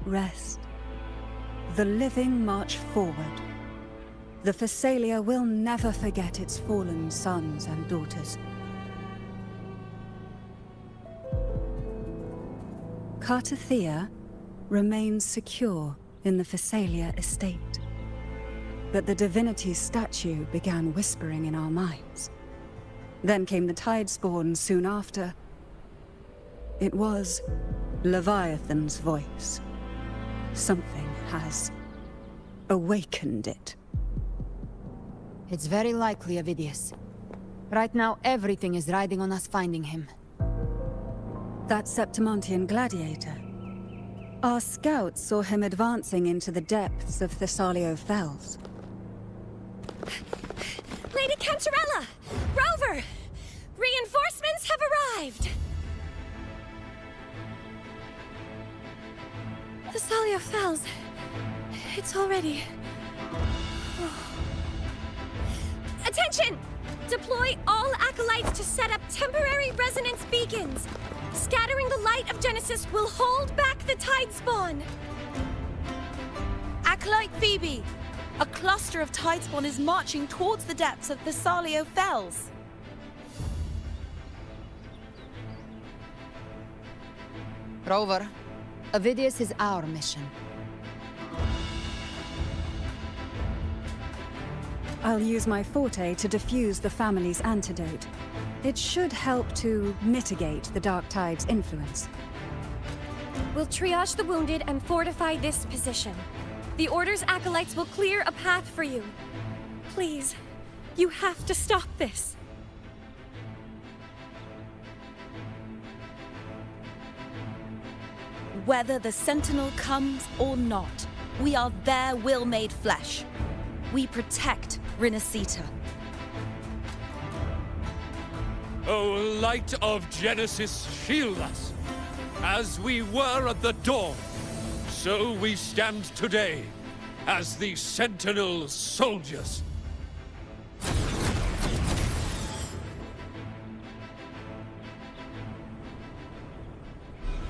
rest. The living march forward. The Physalia will never forget its fallen sons and daughters. Cartethyia remains secure in the Physalia estate. But the divinity's statue began whispering in our minds. Then came the Tidespawn soon after. It was Leviathan's voice. Something has awakened it. It's very likely, Avidius. Right now, everything is riding on us finding him. That Septimontian gladiator. Our scouts saw him advancing into the depths of Thessalio Fells. Lady Cantarella! Rover! Reinforcements have arrived! Thessalio Fells. It's already... Attention! Deploy all acolytes to set up temporary resonance beacons. Scattering the light of Genesis will hold back the Tidespawn. Acolyte Phoebe, a cluster of Tidespawn is marching towards the depths of Thessalio Fells. Rover, Avidius is our mission. I'll use my forte to defuse the family's antidote. It should help to mitigate the Dark Tide's influence. We'll triage the wounded and fortify this position. The Order's acolytes will clear a path for you. Please, you have to stop this. Whether the Sentinel comes or not, we are their will made flesh. We protect Rinascita. O light of Genesis, shield us. As we were at the dawn, so we stand today as the Sentinel soldiers.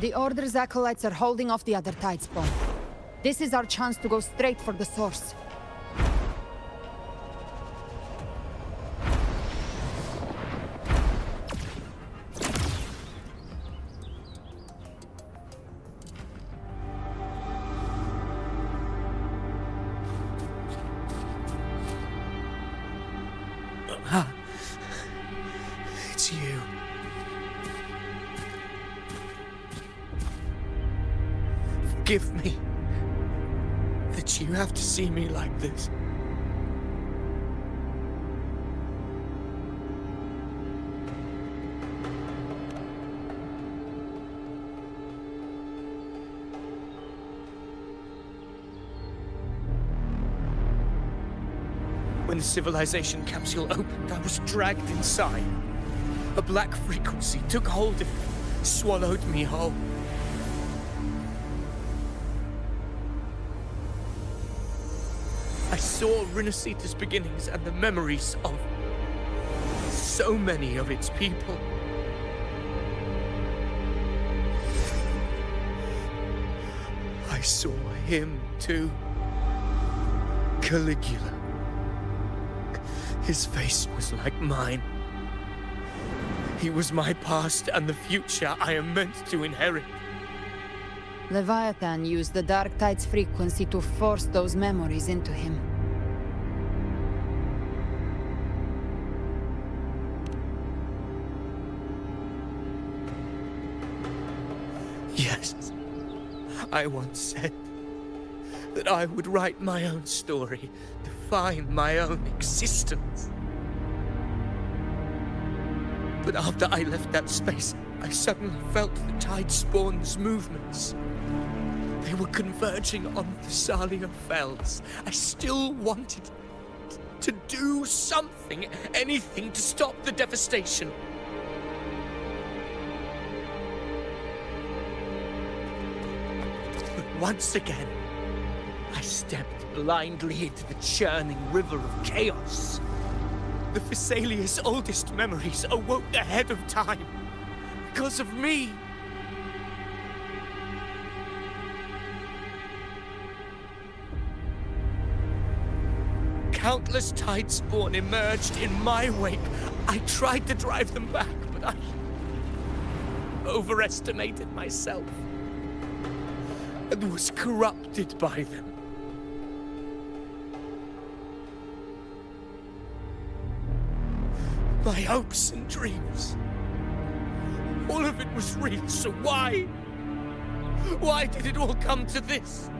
The Order's acolytes are holding off the other Tidespawn. This is our chance to go straight for the source. forgive me that you have to see me like this. When the civilization capsule opened, I was dragged inside. A black frequency took hold of me, swallowed me whole. I saw Rinascita's beginnings and the memories of so many of its people. I saw him too. Caligula. His face was like mine. He was my past and the future I am meant to inherit. Leviathan used the Dark Tide's frequency to force those memories into him. Yes, I once said that I would write my own story, define my own existence. But after I left that space, I suddenly felt the tide spawn's movements. They were converging on Thessalia Fells. I still wanted to do something, anything to stop the devastation. But once again, I stepped blindly into the churning river of chaos. The Thessalia's oldest memories awoke ahead of time. Because of me. Countless tidespawn emerged in my wake. I tried to drive them back, but I overestimated myself and was corrupted by them. My hopes and dreams. All of it was real, so why? Why did it all come to this?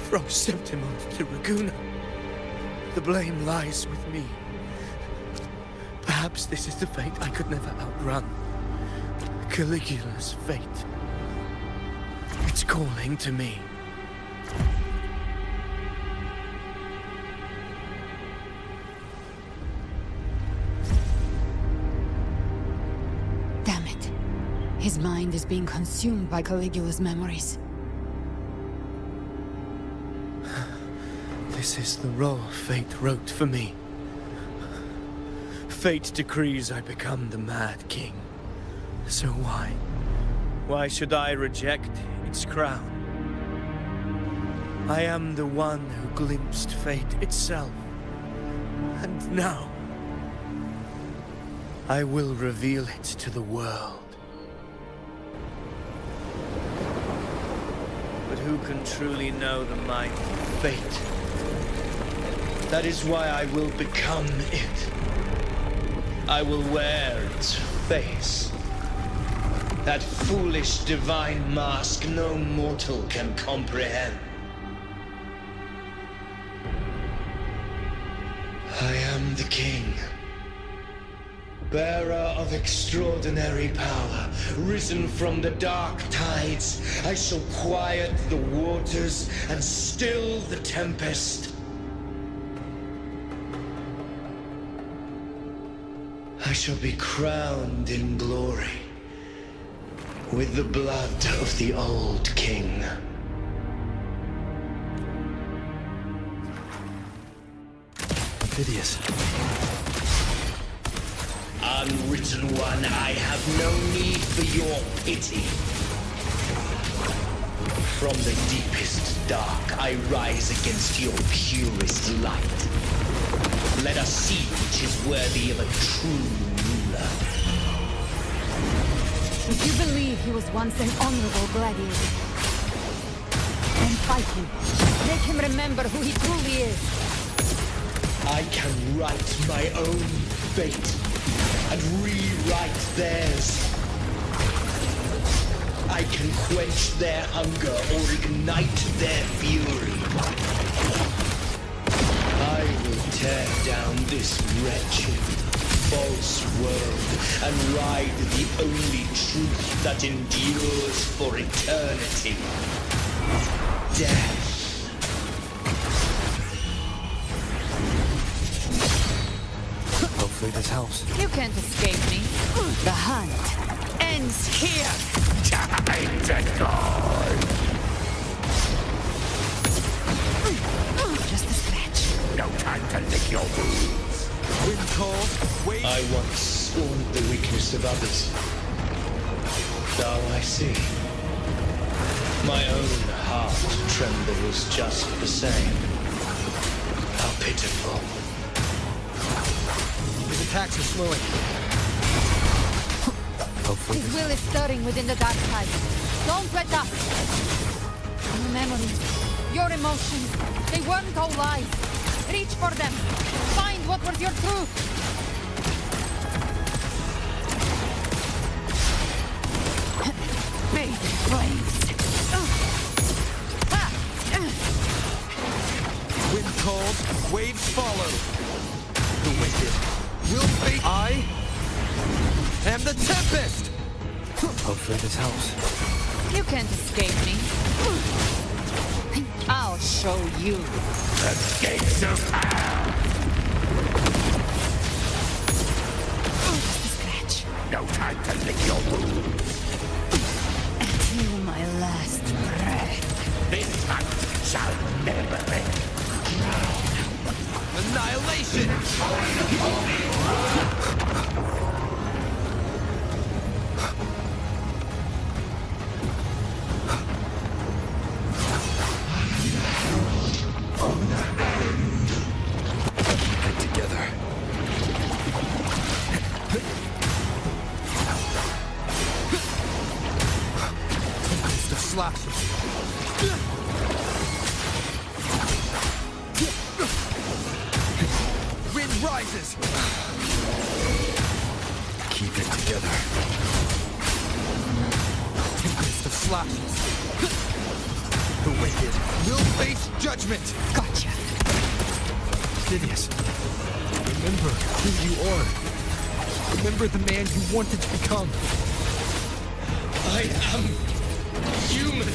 From Septimont to Ragusa, the blame lies with me. Perhaps this is the fate I could never outrun. Caligula's fate. It's calling to me. Damn it. His mind is being consumed by Caligula's memories. This is the role fate wrote for me. Fate decrees I become the Mad King. So why? Why should I reject its crown? I am the one who glimpsed fate itself. And now, I will reveal it to the world. But who can truly know the mind of fate? That is why I will become it. I will wear its face. That foolish divine mask no mortal can comprehend. I am the king. Bearer of extraordinary power, risen from the dark tides, I shall quiet the waters and still the tempest. I shall be crowned in glory with the blood of the old king. Phidias. Unwritten one, I have no need for your pity. From the deepest dark, I rise against your purest light. Let us see which is worthy of a true ruler. If you believe he was once an honorable gladiator, then fight him. Make him remember who he truly is. I can write my own fate and rewrite theirs. I can quench their hunger or ignite their fury. I will tear down this wretched, false world and ride the only truth that endures for eternity. Death. Hopefully this helps. You can't escape me. The hunt ends here. Time to die. Just a scratch. No time to lick your wounds. Wind cold, wait. I once scorned the weakness of others. Now I see. My own heart trembles just the same. How pitiful. His attacks are slowing. Hopefully His will is stirring within the dark tide. Don't let up. Your memories, your emotions, they weren't all lies. Reach for them. Find what was your truth. Bathe in flames. Wind cold, waves follow. The wicked will fade. I am the tempest! Hopefully this helps. You can't escape me. I'll show you. The gates of hell! Just a scratch. No time to lick your wounds. Until my last breath. This hunt shall never end. Annihilation! Get together. The slashes. Wind rises. Keep it together. Tempest of slashes. The wicked will face judgment. Gotcha. Sidious, remember who you are. Remember the man you wanted to become. I am human.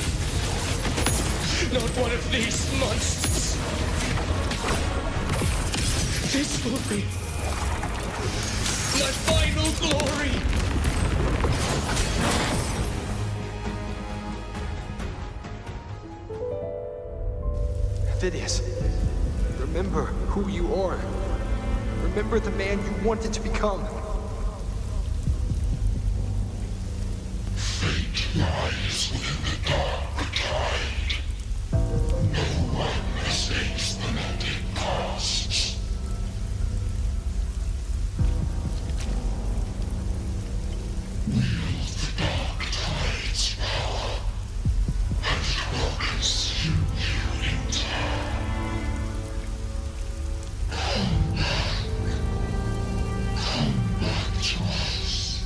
Not one of these monsters. This will be my final glory. Phidias, remember who you are. Remember the man you wanted to become. Fate lies within the dark tide. No one escapes the net it casts. Wield the dark tide's power, and it will consume you in turn. Come back to us.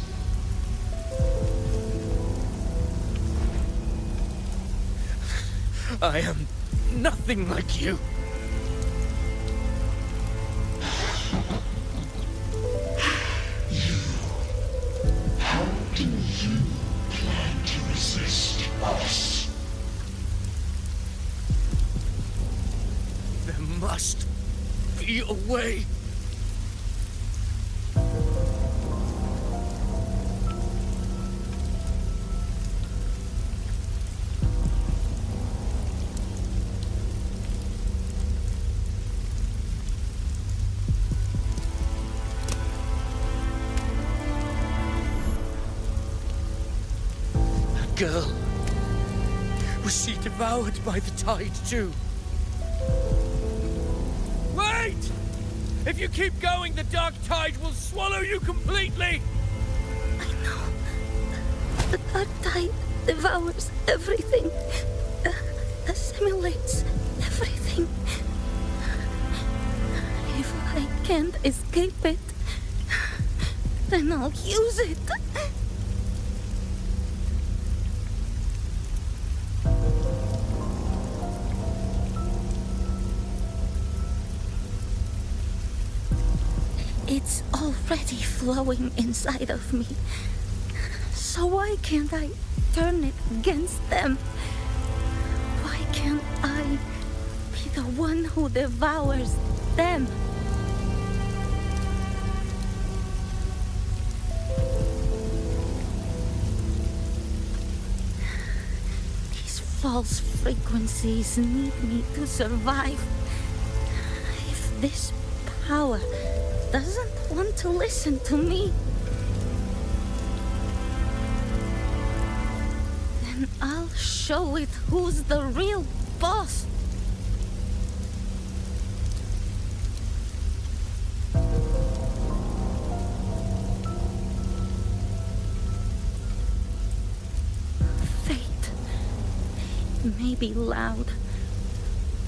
I am nothing like you. How do you plan to resist us? There must be a way. Girl. Was she devoured by the tide too? Wait! If you keep going, the dark tide will swallow you completely! I know. The dark tide devours everything. A stimulates everything. If I can't escape it, then I'll use it. It's already flowing inside of me. So why can't I turn it against them? Why can't I be the one who devours them? These false frequencies need me to survive. If this power doesn't want to listen to me, then I'll show it who's the real boss. Fate may be loud,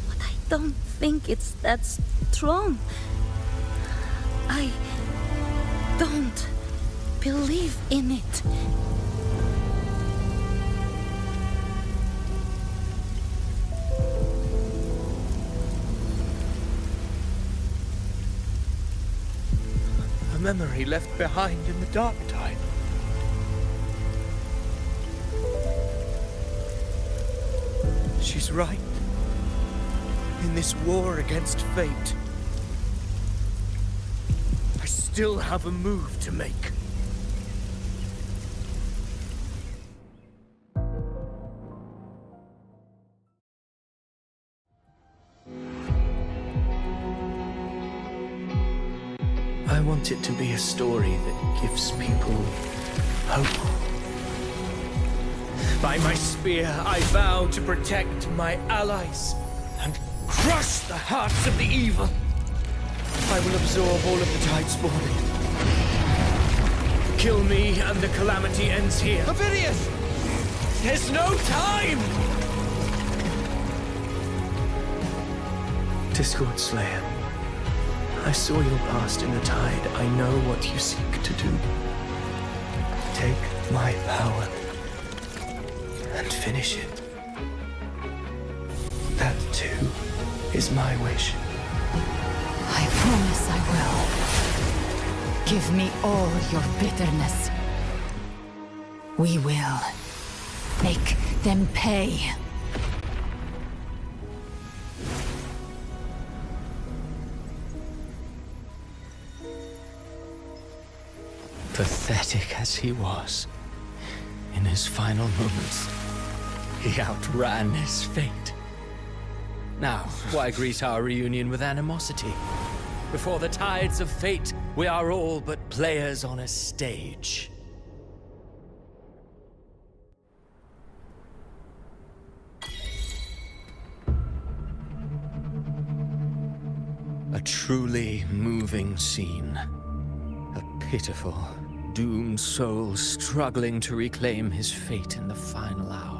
but I don't think it's that strong. I don't believe in it. A memory left behind in the dark tide. She's right. In this war against fate, I still have a move to make. I want it to be a story that gives people hope. By my spear, I vow to protect my allies and crush the hearts of the evil. I will absorb all of the tide spawning. Kill me and the calamity ends here. Ophidius! There's no time! Discord Slayer, I saw your past in the tide. I know what you seek to do. Take my power and finish it. That too is my wish. I promise I will. Give me all your bitterness. We will make them pay. Pathetic as he was, in his final moments, he outran his fate. Now, why greet our reunion with animosity? Before the tides of fate, we are all but players on a stage. A truly moving scene. A pitiful, doomed soul struggling to reclaim his fate in the final hour.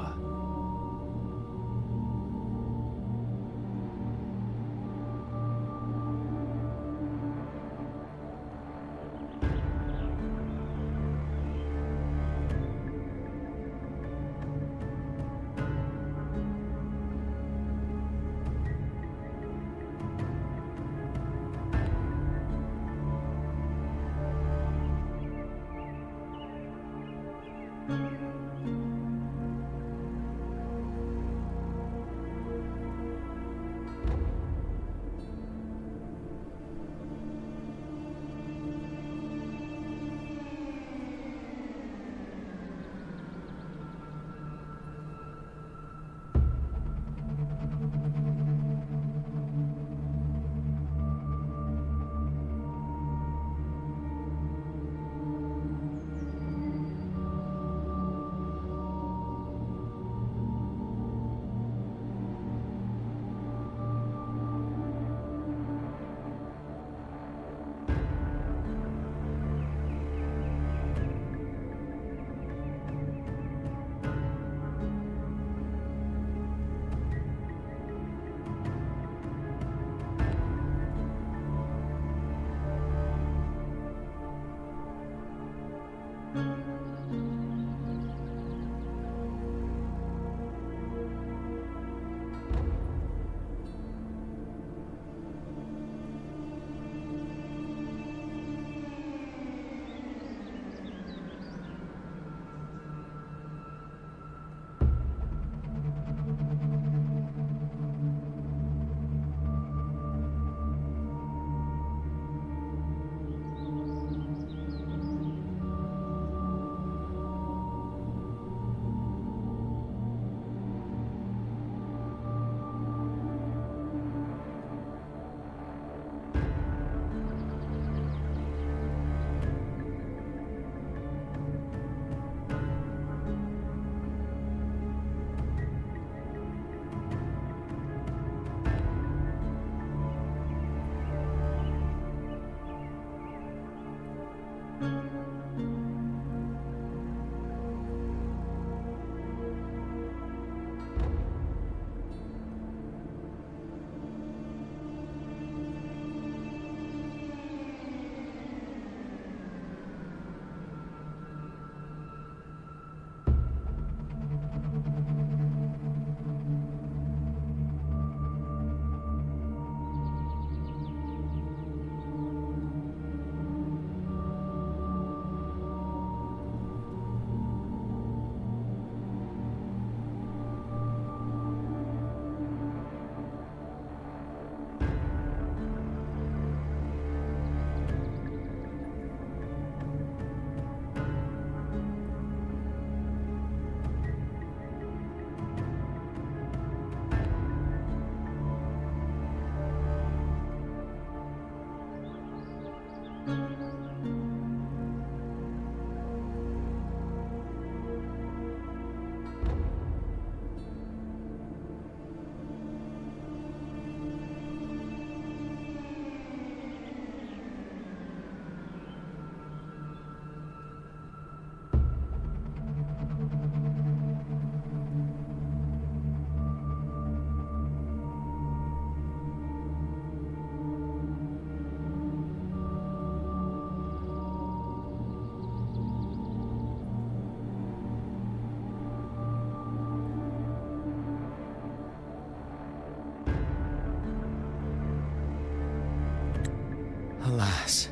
Alas,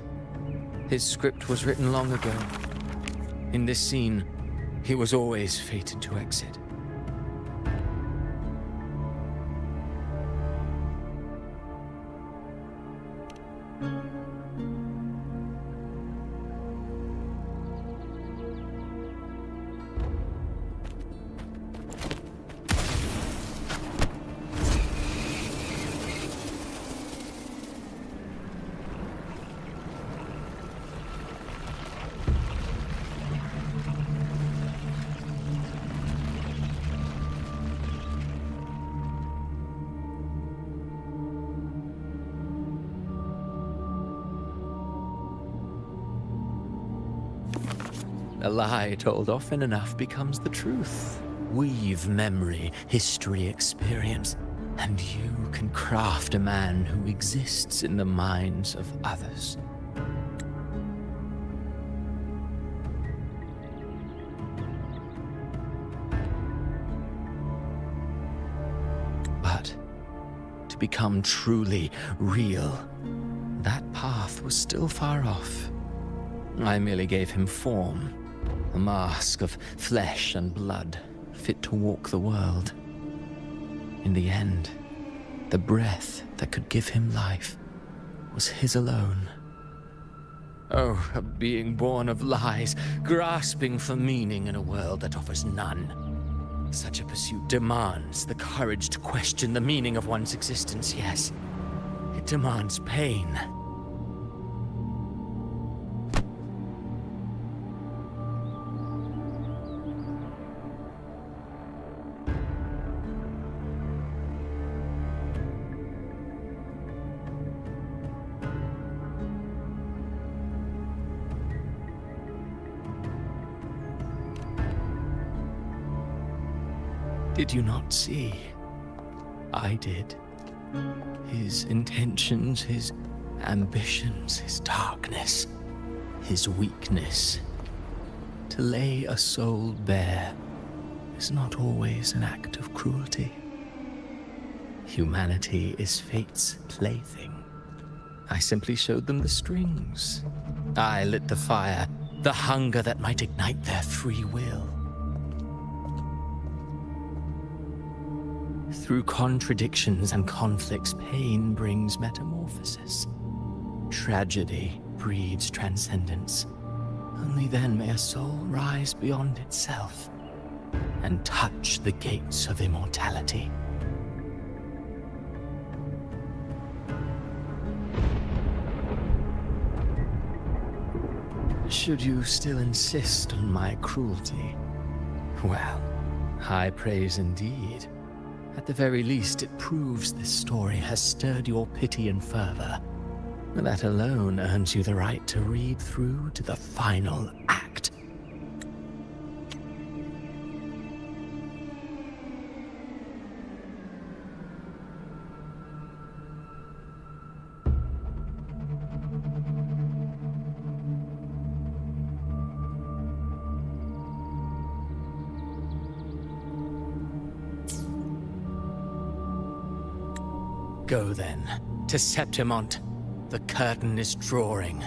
his script was written long ago. In this scene, he was always fated to exit. A lie told often enough becomes the truth. Weave memory, history, experience, and you can craft a man who exists in the minds of others. But to become truly real, that path was still far off. I merely gave him form. A mask of flesh and blood, fit to walk the world. In the end, the breath that could give him life was his alone. Oh, a being born of lies, grasping for meaning in a world that offers none. Such a pursuit demands the courage to question the meaning of one's existence, yes. It demands pain. Did you not see? I did. His intentions, his ambitions, his darkness, his weakness. To lay a soul bare is not always an act of cruelty. Humanity is fate's plaything. I simply showed them the strings. I lit the fire, the hunger that might ignite their free will. Through contradictions and conflicts, pain brings metamorphosis. Tragedy breeds transcendence. Only then may a soul rise beyond itself and touch the gates of immortality. Should you still insist on my cruelty? Well, high praise indeed. At the very least, it proves this story has stirred your pity and fervor. That alone earns you the right to read through to the final act. Go then, to Septimont. The curtain is drawing.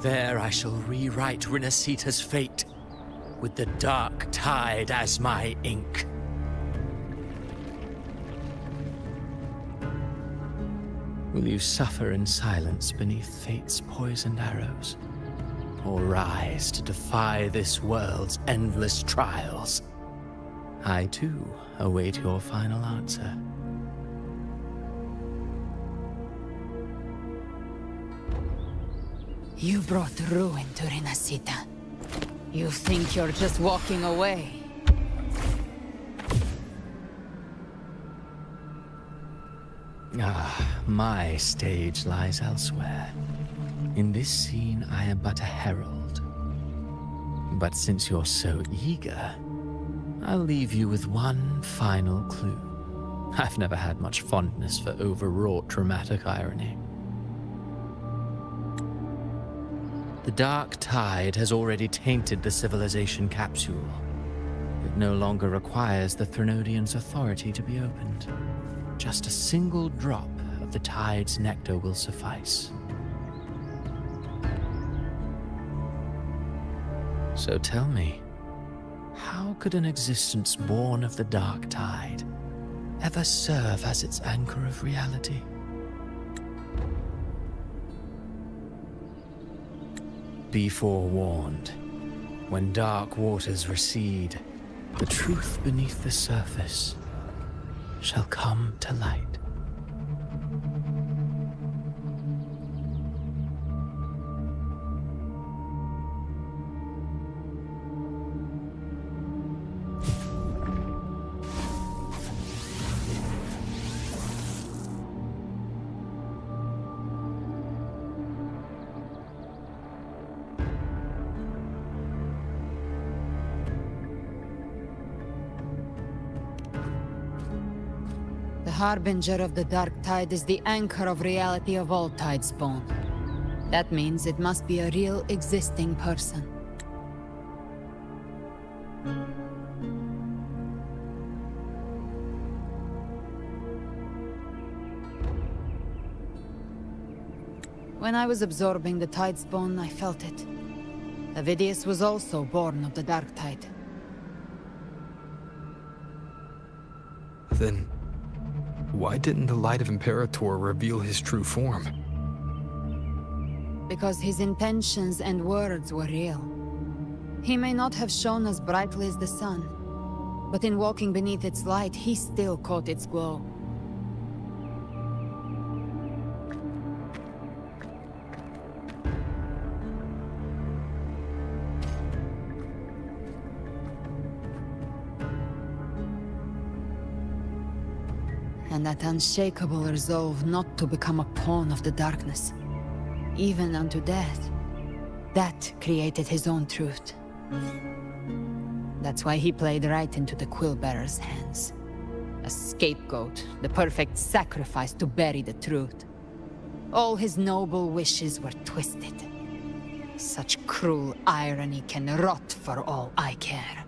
There I shall rewrite Rinascita's fate, with the dark tide as my ink. Will you suffer in silence beneath fate's poisoned arrows? Or rise to defy this world's endless trials? I too await your final answer. You brought ruin to Rinascita. You think you're just walking away? My stage lies elsewhere. In this scene, I am but a herald. But since you're so eager, I'll leave you with one final clue. I've never had much fondness for overwrought dramatic irony. The dark tide has already tainted the civilization capsule. It no longer requires the Threnodians' authority to be opened. Just a single drop of the tide's nectar will suffice. So tell me, how could an existence born of the dark tide ever serve as its anchor of reality? Be forewarned. When dark waters recede, the truth beneath the surface shall come to light. The harbinger of the dark tide is the anchor of reality of all tidespawn. That means it must be a real existing person. When I was absorbing the tidespawn, I felt it. Avidius was also born of the dark tide. Then, why didn't the light of Imperator reveal his true form? Because his intentions and words were real. He may not have shone as brightly as the sun, but in walking beneath its light, he still caught its glow. And that unshakable resolve not to become a pawn of the darkness, even unto death, that created his own truth. That's why he played right into the Quill-bearer's hands. A scapegoat, the perfect sacrifice to bury the truth. All his noble wishes were twisted. Such cruel irony can rot for all I care.